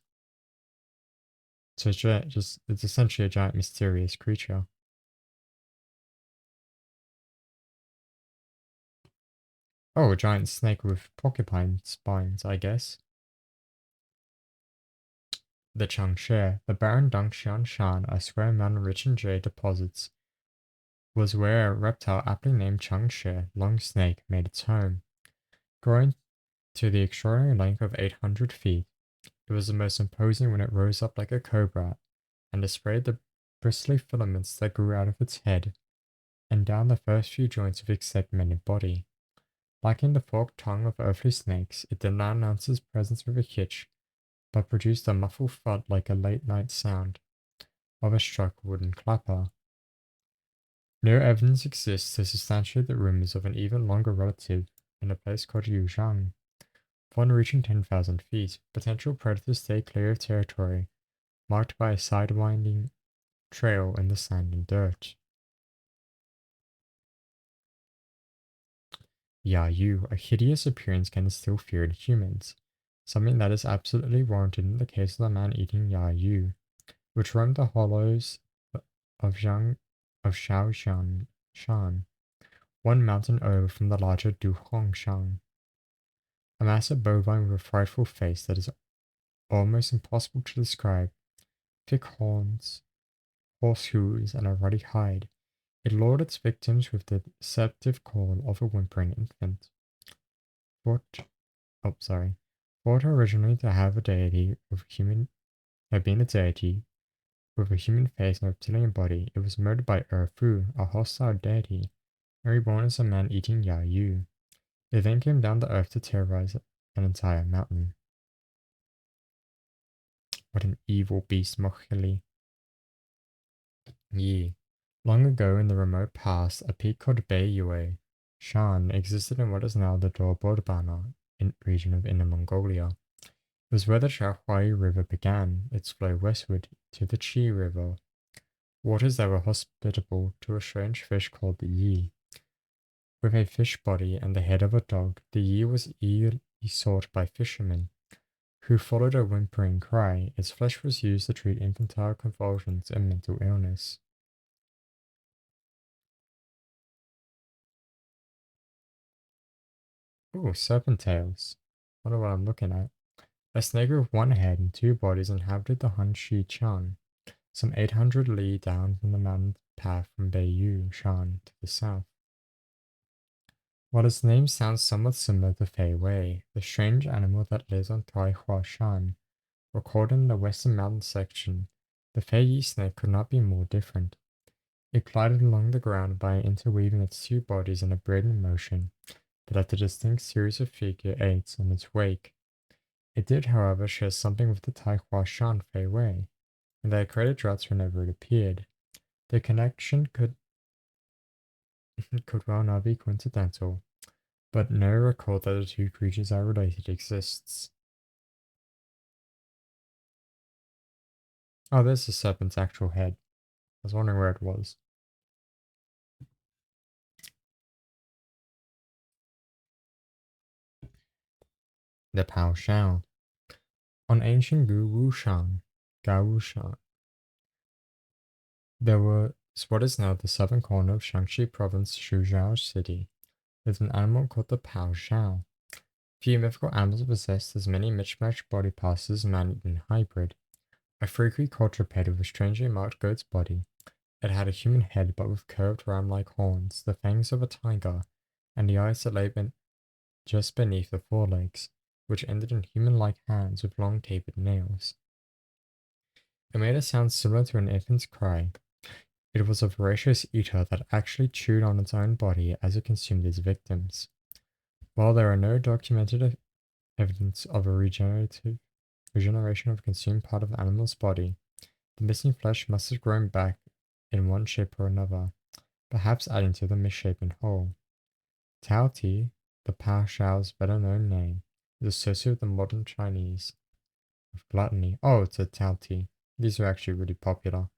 So it's essentially a giant mysterious creature. Oh, a giant snake with porcupine spines, I guess. The Changshe, the barren Dangshan Shan, a square mountain rich in jade deposits, was where a reptile aptly named Changshe, long snake, made its home. Growing to the extraordinary length of 800 feet, it was the most imposing when it rose up like a cobra and displayed the bristly filaments that grew out of its head and down the first few joints of its segmented body. Lacking the forked tongue of earthly snakes, it did not announce its presence with a hitch, but produced a muffled thud like a late-night sound of a struck wooden clapper. No evidence exists to substantiate the rumors of an even longer relative in a place called Yuzhang. Upon reaching 10,000 feet, potential predators stay clear of territory marked by a sidewinding trail in the sand and dirt. Yayu, a hideous appearance can instill fear in humans, something that is absolutely warranted in the case of the man-eating Yayu, which roamed the hollows of Zhang of Shaoshan Shan, one mountain over from the larger Duhongshan. A massive bovine with a frightful face that is almost impossible to describe, thick horns, horse hooves, and a ruddy hide. It lured its victims with the deceptive call of a whimpering infant. Thought originally to have a deity of human had been a deity with a human face and reptilian body, it was murdered by Erfu, a hostile deity, and reborn as a man-eating Yayu. It then came down to earth to terrorize an entire mountain. What an evil beast, Mochili. Yi. Long ago in the remote past, a peak called Beiyue Shan existed in what is now the Dorborbana region of Inner Mongolia. It was where the Shaohui River began its flow westward to the Qi River, waters that were hospitable to a strange fish called the Yi. With a fish body and the head of a dog, the Yi was eagerly sought by fishermen, who followed a whimpering cry. Its flesh was used to treat infantile convulsions and mental illness. Ooh, serpent tails. Wonder what I'm looking at. A snake with one head and two bodies inhabited the Hanshi Chan, some 800 li down from the mountain path from Beiyu Shan to the south. While its name sounds somewhat similar to Fei Wei, the strange animal that lives on Taihua Shan, recorded in the western mountain section, the Fei Yi snake could not be more different. It glided along the ground by interweaving its two bodies in a braiding motion that left a distinct series of figure eights on its wake. It did, however, share something with the Taihua Shan Fei Wei, and they had created droughts whenever it appeared. The connection could well not be coincidental, but no record that the two creatures are related exists. Oh, there's the serpent's actual head. I was wondering where it was. The Pao Shao. On ancient Gu Wushan, Gawushan, there was what is now the southern corner of Shaanxi province, Suzhou city, with an animal called the Pao Shao. Few mythical animals possessed as many mismatched body parts as a man-eaten hybrid. A freaky quadruped with a strangely marked goat's body, it had a human head but with curved ram-like horns, the fangs of a tiger, and the eyes that lay just beneath the forelegs, which ended in human-like hands with long tapered nails. It made a sound similar to an infant's cry. It was a voracious eater that actually chewed on its own body as it consumed its victims. While there are no documented evidence of a regeneration of a consumed part of an animal's body, the missing flesh must have grown back in one shape or another, perhaps adding to the misshapen whole. Tao Ti, the Pao Shao's better known name, is associated with the modern Chinese of gluttony. Oh, it's a Tao Ti. These are actually really popular.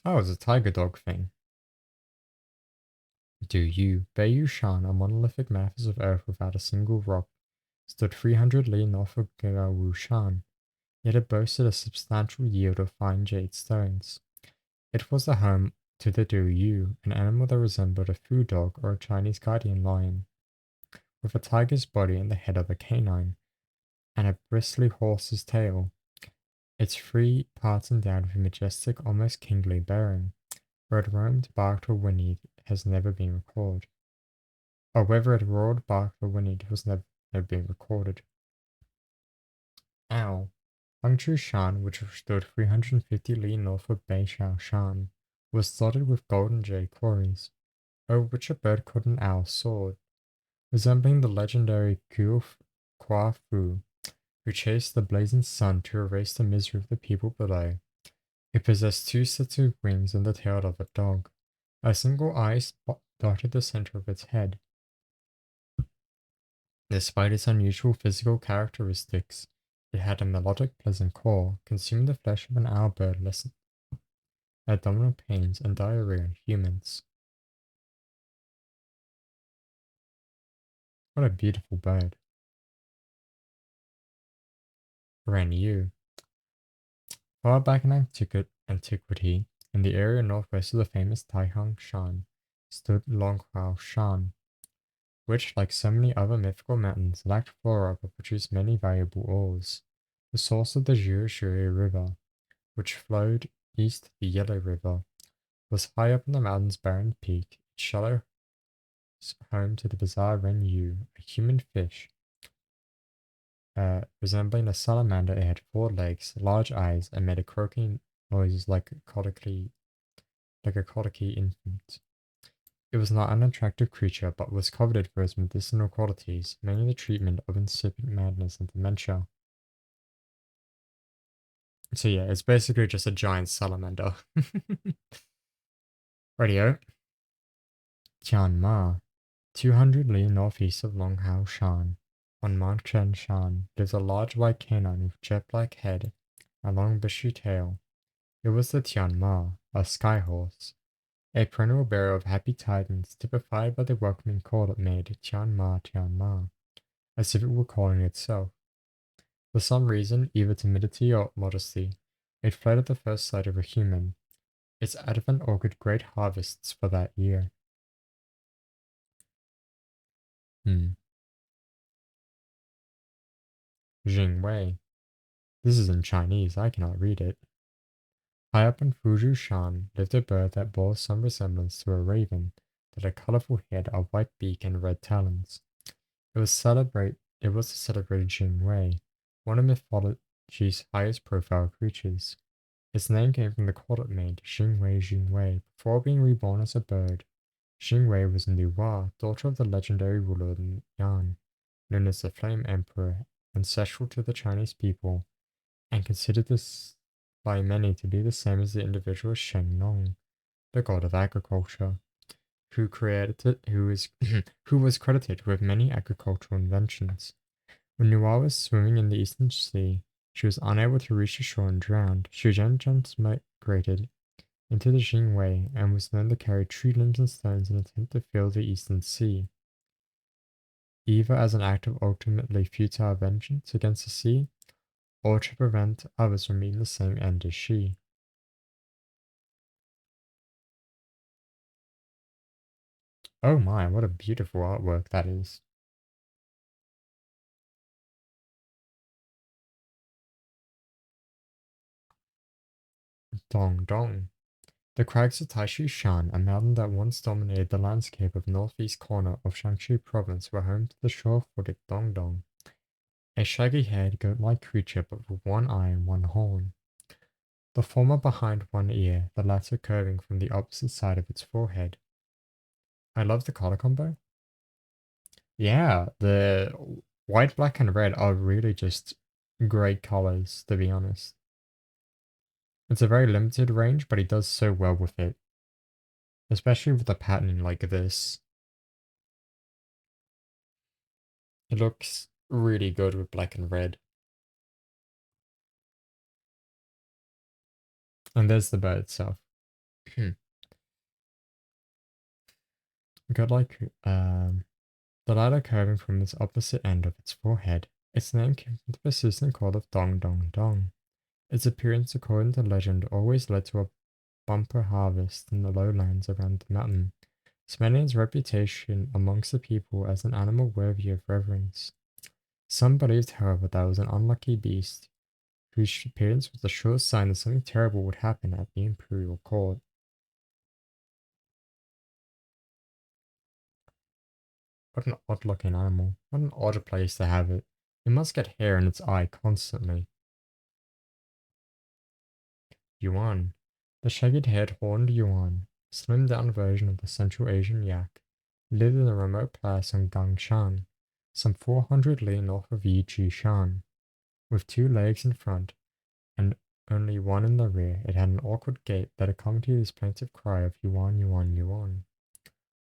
Oh, it's a tiger dog thing. Do you? Beiyu Shan, a monolithic mass of earth without a single rock, stood 300 li north of Gaowu Shan, yet it boasted a substantial yield of fine jade stones. It was the home to the Du Yu, an animal that resembled a food dog or a Chinese guardian lion, with a tiger's body and the head of a canine, and a bristly horse's tail. Its three parts endowed with a majestic, almost kingly bearing. Where it roamed, barked, or whinnied has never been recorded. Or whether it roared, barked, or whinnied was never been recorded. Owl. Hangzhou Shan, which stood 350 li north of Beishao Shan, was dotted with golden jade quarries, over which a bird called an owl soared. resembling the legendary Fu, who chased the blazing sun to erase the misery of the people below. It possessed two sets of wings and the tail of a dog. A single eye dotted the center of its head. Despite its unusual physical characteristics, it had a melodic, pleasant call. Consuming the flesh of an owlbird lessened abdominal pains and diarrhea in humans. What a beautiful bird. Ren Yu. Far back in antiquity, in the area northwest of the famous Taihang Shan, stood Longhao Shan, which, like so many other mythical mountains, lacked flora but produced many valuable ores. The source of the Zhuozhui River, which flowed east of the Yellow River, was high up on the mountain's barren peak, its shallow home to the bizarre Ren Yu, a human fish. Resembling a salamander, it had 4 legs, large eyes, and made a croaking noise like a colicky infant. It was not an attractive creature, but was coveted for its medicinal qualities, mainly the treatment of incipient madness and dementia. So yeah, it's basically just a giant salamander. Radio. Tianma, 200 li northeast of Longhao Shan. On Mount Chen Shan lives a large white canine with jet-black head and long bushy tail. It was the Tianma, a sky horse, a perennial bearer of happy tidings, typified by the welcoming call it made, Tianma, Tianma, as if it were calling itself. For some reason, either timidity or modesty, it fled at the first sight of a human. Its advent augured great harvests for that year. Jing Wei. This is in Chinese, I cannot read it. High up in Fuju Shan lived a bird that bore some resemblance to a raven, that had a colorful head, a white beak, and red talons. It was the celebrated Jing Wei, one of mythology's highest profile creatures. Its name came from the call it made, Jing Wei, before being reborn as a bird. Jing Wei was Nuwa, daughter of the legendary ruler Yan, known as the Flame Emperor, ancestral to the Chinese people, and considered this by many to be the same as the individual Sheng Nong, the god of agriculture, who was credited with many agricultural inventions. When Nuwa was swimming in the Eastern Sea, she was unable to reach the shore and drowned. She then migrated into the Jingwei and was known to carry tree limbs and stones in an attempt to fill the Eastern Sea, either as an act of ultimately futile vengeance against the sea, or to prevent others from meeting the same end as she. Oh my, what a beautiful artwork that is. Dong Dong. The crags of Taishu Shan, a mountain that once dominated the landscape of northeast corner of Shaanxi province, were home to the shore-footed Dong Dong, a shaggy-haired, goat-like creature but with one eye and one horn. The former behind one ear, the latter curving from the opposite side of its forehead. I love the color combo. Yeah, the white, black, and red are really just great colors, to be honest. It's a very limited range, but he does so well with it. Especially with a pattern like this. It looks really good with black and red. And there's the bird itself. Got like the ladder curving from its opposite end of its forehead. Its name came from the persistent call of Dong Dong Dong. Its appearance, according to legend, always led to a bumper harvest in the lowlands around the mountain, cementing its reputation amongst the people as an animal worthy of reverence. Some believed, however, that it was an unlucky beast, whose appearance was a sure sign that something terrible would happen at the imperial court. What an odd-looking animal. What an odd place to have it. It must get hair in its eye constantly. Yuan. The shaggy-haired horned Yuan, a slimmed-down version of the Central Asian yak, lived in a remote place on Gangshan, some 400 li north of Yijishan. With 2 legs in front and only one in the rear, it had an awkward gait that accompanied its plaintive cry of yuan, yuan, yuan,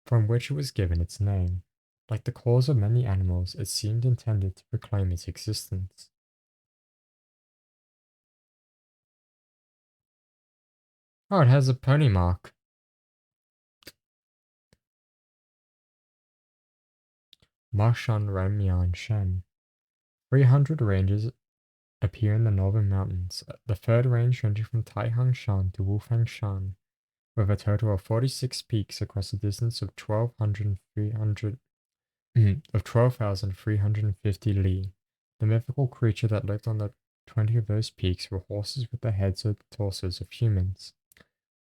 from which it was given its name. Like the calls of many animals, it seemed intended to proclaim its existence. Oh, it has a pony mark. Marshan Ramyan Shen. 300 ranges appear in the northern mountains, the third range ranging from Taihang Shan to Wufang Shan, with a total of 46 peaks across a distance of 12,350 li. The mythical creature that lived on the 20 of those peaks were horses with the heads or torsos of humans.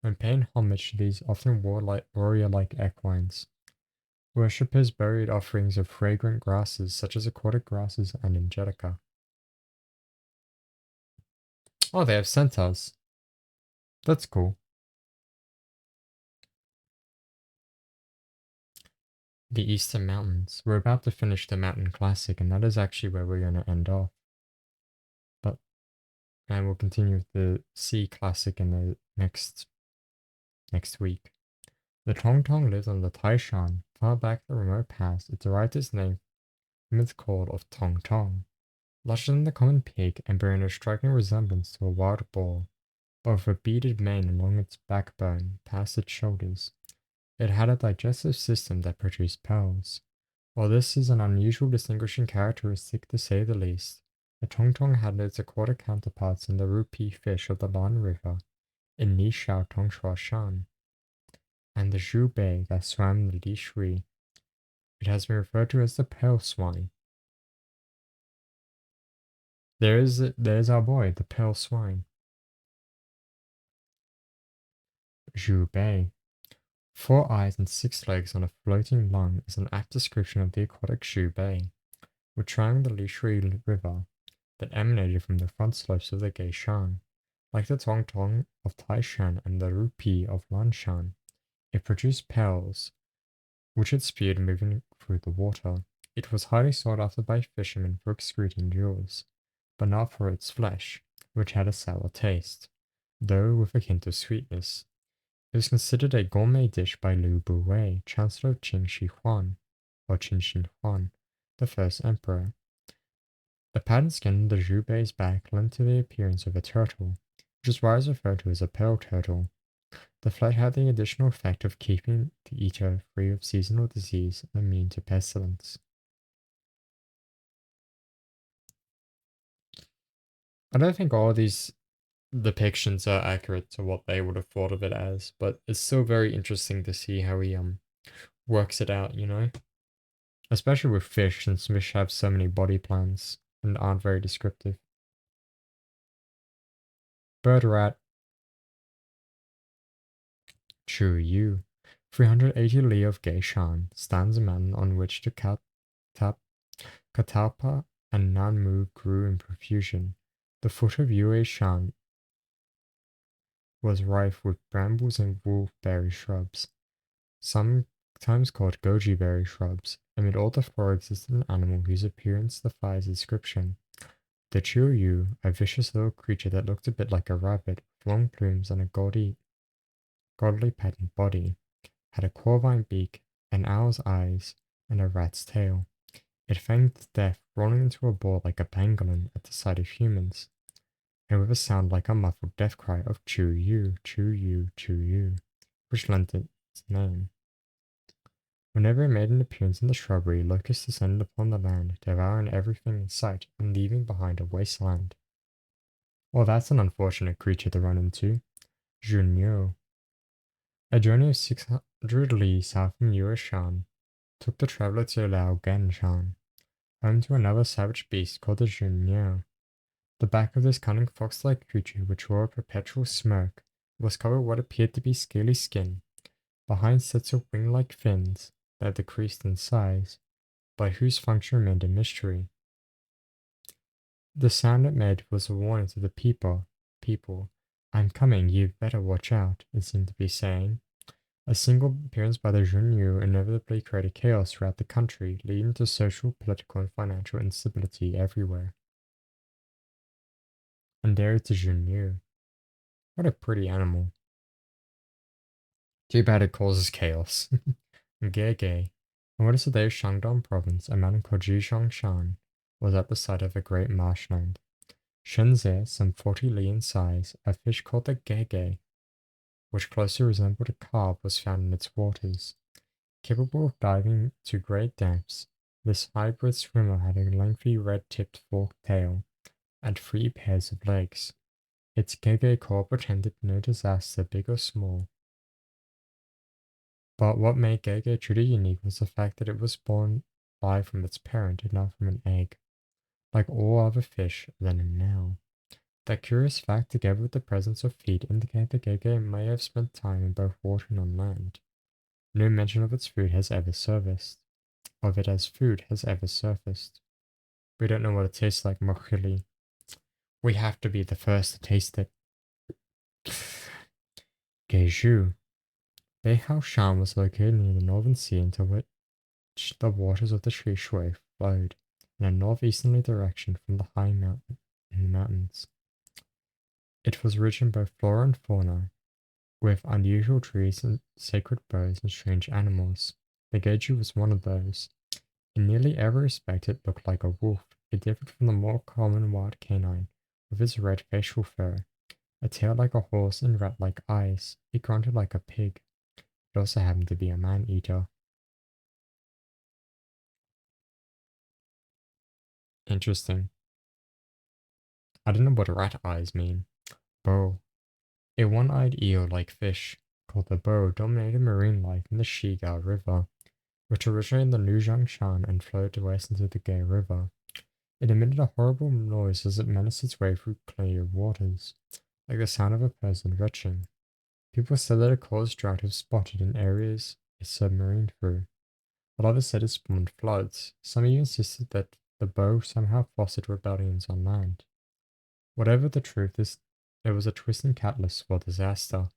When paying homage to these often warrior-like equines, worshippers buried offerings of fragrant grasses such as aquatic grasses and angelica. Oh, they have centaurs. That's cool. The Eastern Mountains. We're about to finish the Mountain Classic, and that is actually where we're going to end off. And we'll continue with the Sea Classic in the next week. The Tongtong lived on the Taishan. Far back in the remote past, it derived its name from its call of Tong Tong. Larger than the common pig and bearing a striking resemblance to a wild boar, but with a beaded mane along its backbone past its shoulders. It had a digestive system that produced pearls. While this is an unusual distinguishing characteristic to say the least, the Tongtong had its aquatic counterparts in the rupee fish of the Lan River in Nishao Tongshuo Shan, and the Zhu Bei that swam the Li Shui. It has been referred to as the pale swine. There's our boy, the pale swine. Zhu Bei. 4 eyes and 6 legs on a floating lung is an apt description of the aquatic Zhu Bei, which swam the Li Shui River that emanated from the front slopes of the Geishan. Like the Tongtong of Taishan and the Rupee of Lanshan, it produced pearls, which it speared moving through the water. It was highly sought after by fishermen for excreting jewels, but not for its flesh, which had a sour taste, though with a hint of sweetness. It was considered a gourmet dish by Liu Buwei, Chancellor of Qin Shi Huan, or Qin Shi Huan, the first emperor. The patterned skin of the Zhu Bei's back lent to the appearance of a turtle, which is why it is referred to as a pearl turtle. The flesh had the additional effect of keeping the eater free of seasonal disease and immune to pestilence. I don't think all these depictions are accurate to what they would have thought of it as, but it's still very interesting to see how he works it out, you know? Especially with fish, since fish have so many body plans and aren't very descriptive. Bird rat. Chu Yu. 380 li of Geishan stands a mountain on which the catalpa and nanmu grew in profusion. The foot of Yue Shan was rife with brambles and wolfberry shrubs, sometimes called goji berry shrubs. Amid all the flora existed an animal whose appearance defies description. The Chiuyu, a vicious little creature that looked a bit like a rabbit, with long plumes and a gaudily patterned body, had a corvine beak, an owl's eyes, and a rat's tail. It feigned death, rolling into a ball like a pangolin at the sight of humans, and with a sound like a muffled death cry of Chu Yu, Chu Yu, Chu Yu, which lent it its name. Whenever it made an appearance in the shrubbery, locusts descended upon the land, devouring everything in sight and leaving behind a wasteland. Well, that's an unfortunate creature to run into. Junyo. A journey of 600 li south from Yuashan took the traveler to Lao Genshan, home to another savage beast called the Junyo. The back of this cunning fox-like creature, which wore a perpetual smirk, was covered with what appeared to be scaly skin, behind sets of wing-like fins that decreased in size, but whose function remained a mystery. The sound it made was a warning to the people. I'm coming, you'd better watch out, it seemed to be saying. A single appearance by the Junyu inevitably created chaos throughout the country, leading to social, political, and financial instability everywhere. And there is the Junyu. What a pretty animal. Too bad it causes chaos. Gege. In what is today's Shandong province, a mountain called Jizongshan was at the site of a great marshland. Shenzhe, some 40 li in size, a fish called the gege, which closely resembled a carp, was found in its waters. Capable of diving to great depths, this hybrid swimmer had a lengthy red-tipped forked tail and 3 pairs of legs. Its gege core portended no disaster, big or small. But what made Gege truly unique was the fact that it was born live from its parent and not from an egg, like all other fish then and now. That curious fact, together with the presence of feet, indicate that Gege may have spent time in both water and on land. No mention of its food has ever surfaced. Of it as food has ever surfaced. We don't know what it tastes like, Mochili. We have to be the first to taste it. Geju. Beihao Shan was located near the Northern Sea into which the waters of the Shui flowed in a northeasterly direction from the high mountain in the mountains. It was rich in both flora and fauna, with unusual trees and sacred birds and strange animals. The Geju was one of those. In nearly every respect it looked like a wolf. It differed from the more common wild canine, with its red facial fur, a tail like a horse and rat-like eyes. It grunted like a pig. It also happened to be a man-eater. Interesting. I don't know what rat eyes mean. Bo. A one-eyed eel-like fish called the bo dominated marine life in the Shigao River, which originated in the Liujiangshan and flowed west into the Gay River. It emitted a horrible noise as it menaced its way through clear waters, like the sound of a person retching. People said that it caused drought if spotted in areas it submarined through. While others said it spawned floods, some even insisted that the bow somehow fostered rebellions on land. Whatever the truth is, there was a twisting catalyst for disaster.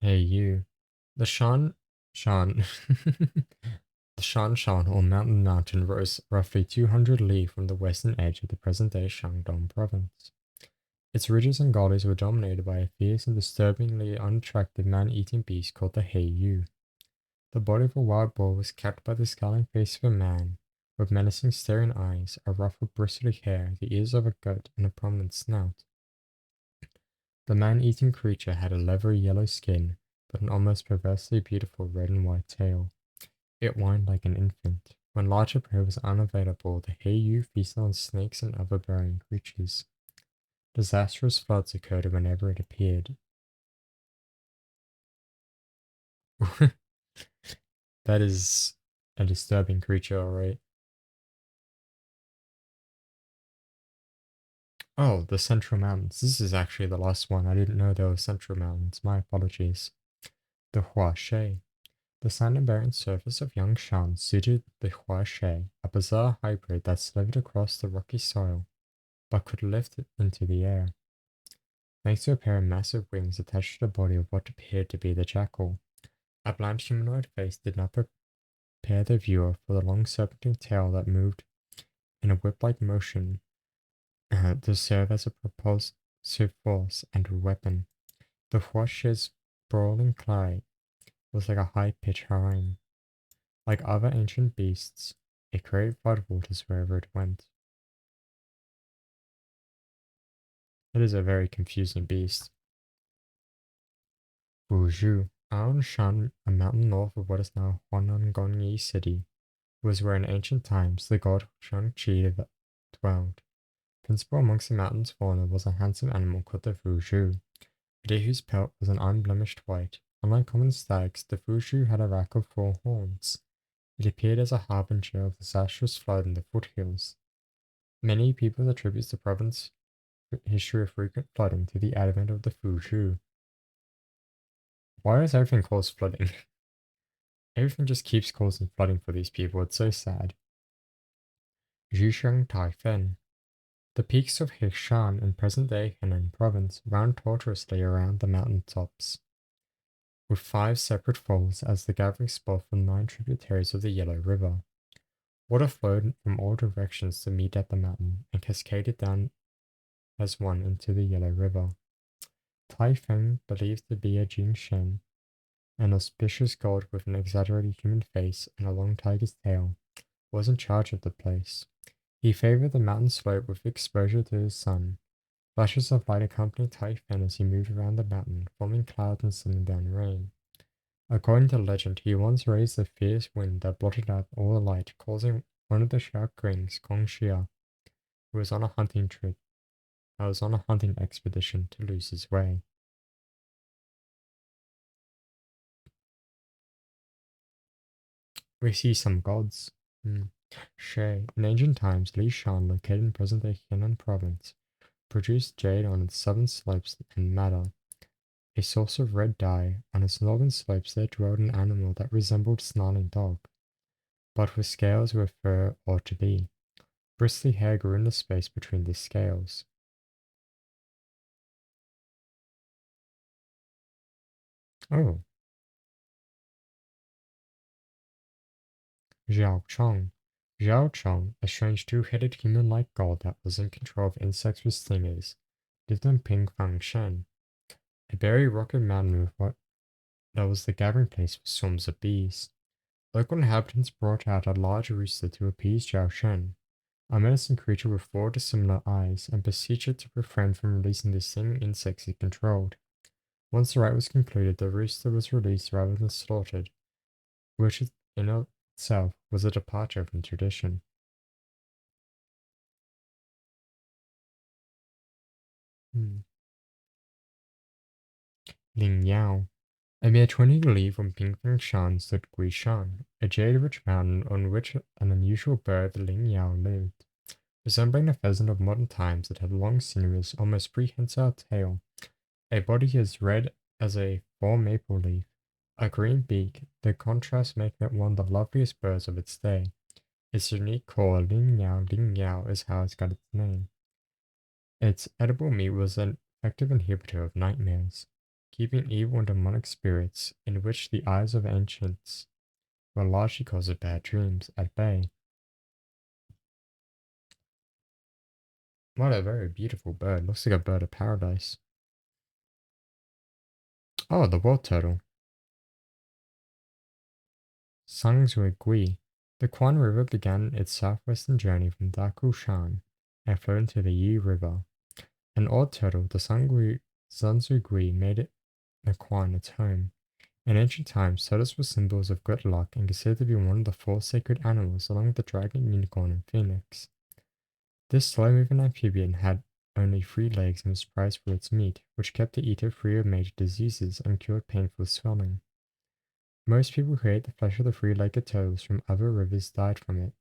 Hey you. The Shan the Shan or Mountain rose roughly 200 li from the western edge of the present-day Shandong province. Its ridges and gullies were dominated by a fierce and disturbingly unattractive man-eating beast called the Heiyu. The body of a wild boar was capped by the scowling face of a man, with menacing staring eyes, a ruff of bristly hair, the ears of a goat, and a prominent snout. The man-eating creature had a leathery yellow skin, but an almost perversely beautiful red and white tail. It whined like an infant. When larger prey was unavailable, the Heiyu feasted on snakes and other burrowing creatures. Disastrous floods occurred whenever it appeared. That is a disturbing creature, alright. Oh, the Central Mountains. This is actually the last one. I didn't know there were Central Mountains. My apologies. The Huashe. The sand and barren surface of Yangshan suited the Huashe, a bizarre hybrid that slithered across the rocky soil, but could lift it into the air, thanks to a pair of massive wings attached to the body of what appeared to be the jackal. A bland humanoid face did not prepare the viewer for the long serpentine tail that moved in a whip-like motion to serve as a propulsive force and a weapon. The Huashe's sprawling cry was like a high-pitched harangue. Like other ancient beasts, it created floodwaters wherever it went. It is a very confusing beast. Wuzhou, Aonshan, a mountain north of what is now Huanangongyi City, was where in ancient times the god Shang-Chi dwelled. Principal amongst the mountain's fauna was a handsome animal called the Fuzhou, a deer whose pelt was an unblemished white. Unlike common stags, the Fuzhou had a rack of 4 horns. It appeared as a harbinger of disastrous flood in the foothills. Many people attribute the province's history of frequent flooding to the advent of the Fuzhou. Why is everything caused flooding? Everything just keeps causing flooding for these people. It's so sad. Zhejiang Taifen. The peaks of Heishan in present-day Henan province wound tortuously around the mountain tops, with 5 separate falls as the gathering spot for 9 tributaries of the Yellow River. Water flowed from all directions to meet at the mountain and cascaded down as one into the Yellow River. Tai Feng, believed to be a Jing Shen, an auspicious god with an exaggerated human face and a long tiger's tail, was in charge of the place. He favored the mountain slope with exposure to the sun. Flashes of light accompanied Tai Feng as he moved around the mountain, forming clouds and sending down rain. According to legend, he once raised a fierce wind that blotted out all the light, causing one of the Shaoqings, Gong Xia, who was on a hunting trip, was on a hunting expedition, to lose his way. We see some gods. She. In ancient times, Li Shan, located in present-day Henan province, produced jade on its southern slopes and madder, a source of red dye. On its northern slopes there dwelled an animal that resembled a snarling dog, but with scales where fur ought to be. Bristly hair grew in the space between the scales. Oh, Zhao Chong. Zhao Chong, a strange two-headed human-like god that was in control of insects with stingers, lived in Pingfang Shen, a berry rocky mountain with what that was the gathering place for swarms of bees. Local inhabitants brought out a large rooster to appease Zhao Shen, a menacing creature with 4 dissimilar eyes, and beseeched it to refrain from releasing the stinging insects it controlled. Once the rite was concluded, the rooster was released rather than slaughtered, which in itself was a departure from tradition. Hmm. Ling Yao. A mere 20 li from Pingfang Shan stood Guishan, a jade-rich mountain on which an unusual bird, the Ling Yao, lived. Resembling a pheasant of modern times, it had a long, sinuous, almost prehensile tail, a body as red as a fall maple leaf, a green beak, the contrast making it one of the loveliest birds of its day. Its unique call, Ling Yao, is how it got its name. Its edible meat was an effective inhibitor of nightmares, keeping evil and demonic spirits, in which the eyes of ancients were largely cause of bad dreams, at bay. What a very beautiful bird. Looks like a bird of paradise. Oh, the world turtle. Sangzui Gui. The Quan River began its southwestern journey from Dakushan and flowed into the Yi River. An odd turtle, the Sanzui Gui, made it the Quan its home. In ancient times, turtles were symbols of good luck and considered to be one of the 4 sacred animals, along with the dragon, unicorn, and phoenix. This slow-moving amphibian had only 3 legs and was prized for its meat, which kept the eater free of major diseases and cured painful swelling. Most people who ate the flesh of the 3-legged turtles from other rivers died from it,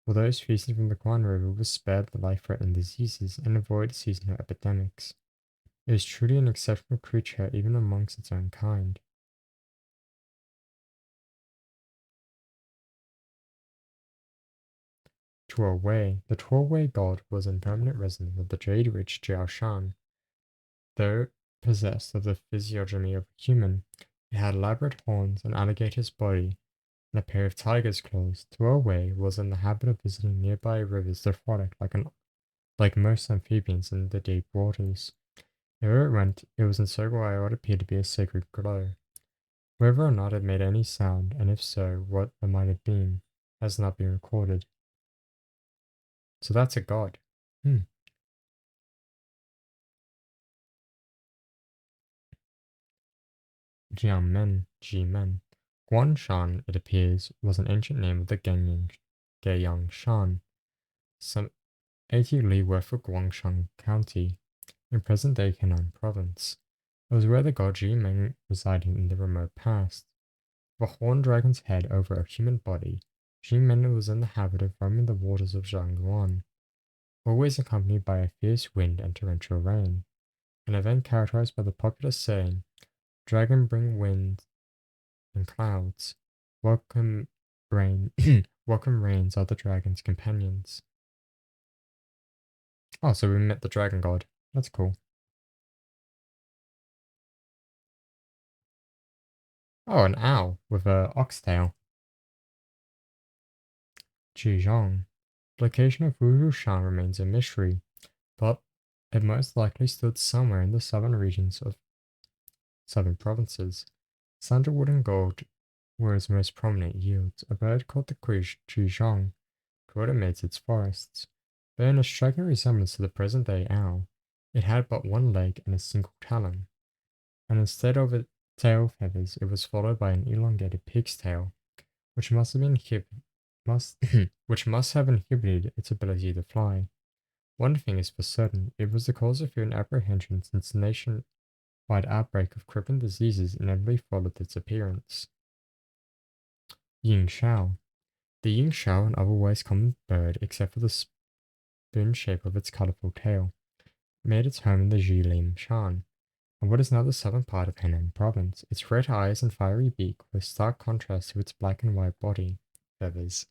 while those feasting from the Quan River were spared the life-threatening diseases and avoided seasonal epidemics. It is truly an exceptional creature even amongst its own kind. Tuo Wei. The Tuo Wei god was a permanent resident of the jade-rich Jiaoshan. Though possessed of the physiognomy of a human, it had elaborate horns, an alligator's body, and a pair of tiger's claws. Tuo Wei was in the habit of visiting nearby rivers to frolic like most amphibians in the deep waters. Wherever it went, it was encircled by what appeared to be a sacred glow. Whether or not it made any sound, and if so, what it might have been, has not been recorded. So that's a god. Hmm. Jiangmen, Jimen. Guanshan, it appears, was an ancient name of the Guiyang Shan, some 80 li west of Guangshan County, in present-day Henan Province. It was where the god Jimen resided in the remote past. With a horned dragon's head over a human body, Jimen was in the habit of roaming the waters of Zhangguan, always accompanied by a fierce wind and torrential rain, an event characterized by the popular saying, "Dragon bring wind and clouds, welcome rain, Welcome rains are the dragon's companions. Oh, so we met the dragon god. That's cool. Oh, an owl with a oxtail. Zhejiang. The location of Wuzhushan remains a mystery, but it most likely stood somewhere in the southern regions of southern provinces. Sandalwood and gold were its most prominent yields. A bird called the quiche Zhejiang grew amidst its forests. Bearing a striking resemblance to the present-day owl, it had but one leg and a single talon, and instead of its tail feathers, it was followed by an elongated pig's tail, which must have been must which must have inhibited its ability to fly. One thing is for certain, it was the cause of fear and apprehension since the nationwide outbreak of crippling diseases inevitably followed its appearance. Ying Shao. The Ying Shao, an otherwise common bird except for the spoon shape of its colorful tail, made its home in the Jilin Shan, and what is now the southern part of Henan province. Its red eyes and fiery beak were stark contrast to its black and white body feathers.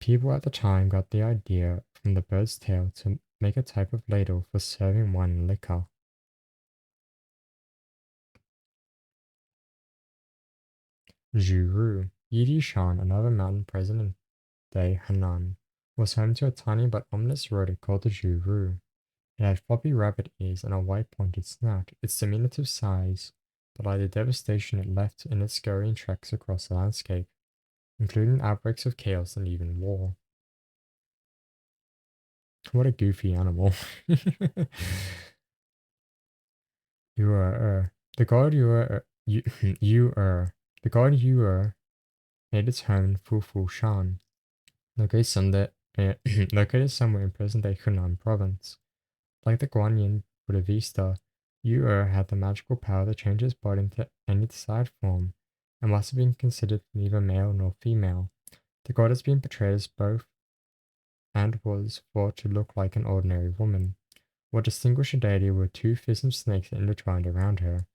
People at the time got the idea from the bird's tail to make a type of ladle for serving wine and liquor. Juru, Yidishan, another mountain present in day Henan, was home to a tiny but ominous rodent called the Juru. It had floppy rabbit ears and a white pointed snout. Its diminutive size belied the devastation it left in its scurrying tracks across the landscape, including outbreaks of chaos and even war. What a goofy animal. Ur. The god Ur, Ur. The god Ur made its home in Fufu Shan, located located somewhere in present-day Hunan province. Like the Guanyin Buddha Vista, Ur had the magical power to change its body into any desired form, and must have been considered neither male nor female. The god has been portrayed as both and was thought to look like an ordinary woman. What distinguished the deity were two fearsome snakes intertwined around her,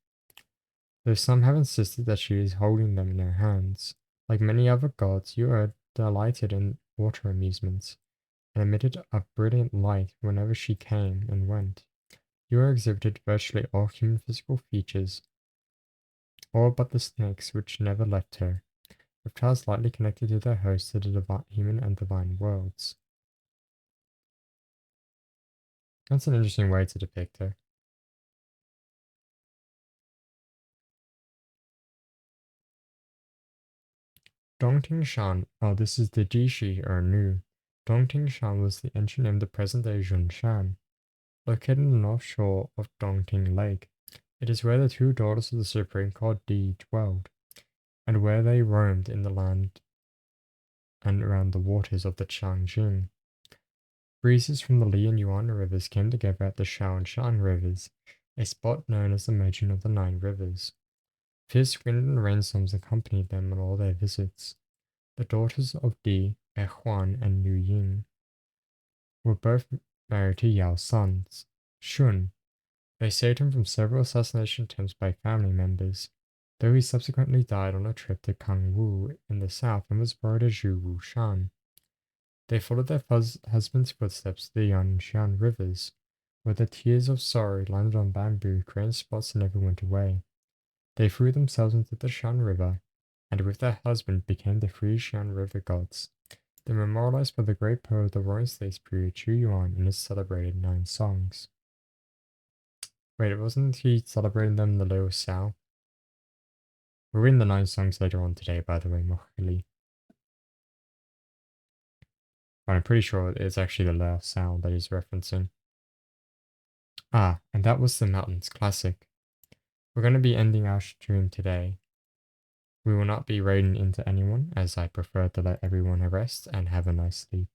though some have insisted that she is holding them in her hands. Like many other gods, Ura delighted in water amusements, and emitted a brilliant light whenever she came and went. Ura exhibited virtually all human physical features, all but the snakes, which never left her. Reptiles lightly connected to their host to the human and divine worlds. That's an interesting way to depict her. Dongting Shan. Oh, this is the Jishi or Nu. Dongting Shan was the ancient name of the present-day Junshan, located on the north shore of Dongting Lake. It is where the two daughters of the supreme god Di dwelled, and where they roamed in the land and around the waters of the Changjing. Breezes from the Li and Yuan rivers came together at the Shao and Shan rivers, a spot known as the Merging of the Nine Rivers. Fierce wind and rainstorms accompanied them on all their visits. The daughters of Di, Huan, and Liu Ying were both married to Yao's sons, Shun. They saved him from several assassination attempts by family members, though he subsequently died on a trip to Kangwu in the south and was buried at Zhuwu Shan. They followed their husband's footsteps to the Yanshan rivers, where the tears of sorrow landed on bamboo, creating spots that never went away. They threw themselves into the Shan River, and with their husband became the three Shan River gods. They were memorialized by the great poet of the Roaring States period, Chu Yuan, in his celebrated 9 songs. Wait, wasn't he celebrating them in the Liu Sao? We're reading the 9 songs later on today, by the way, Mohili. But I'm pretty sure it's actually the Liu Sao that he's referencing. Ah, and that was the Mountains Classic. We're going to be ending our stream today. We will not be raiding into anyone, as I prefer to let everyone rest and have a nice sleep.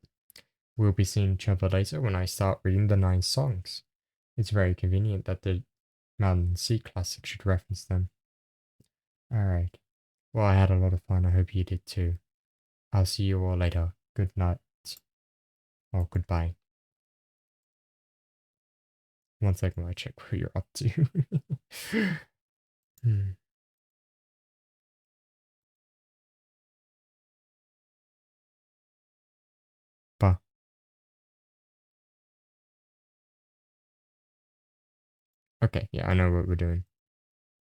We'll be seeing each other later when I start reading the 9 songs. It's very convenient that the Mountain Sea Classic should reference them. Alright. Well, I had a lot of fun. I hope you did too. I'll see you all later. Good night. Or goodbye. One second while I check where you're up to. Hmm. Okay, yeah, I know what we're doing.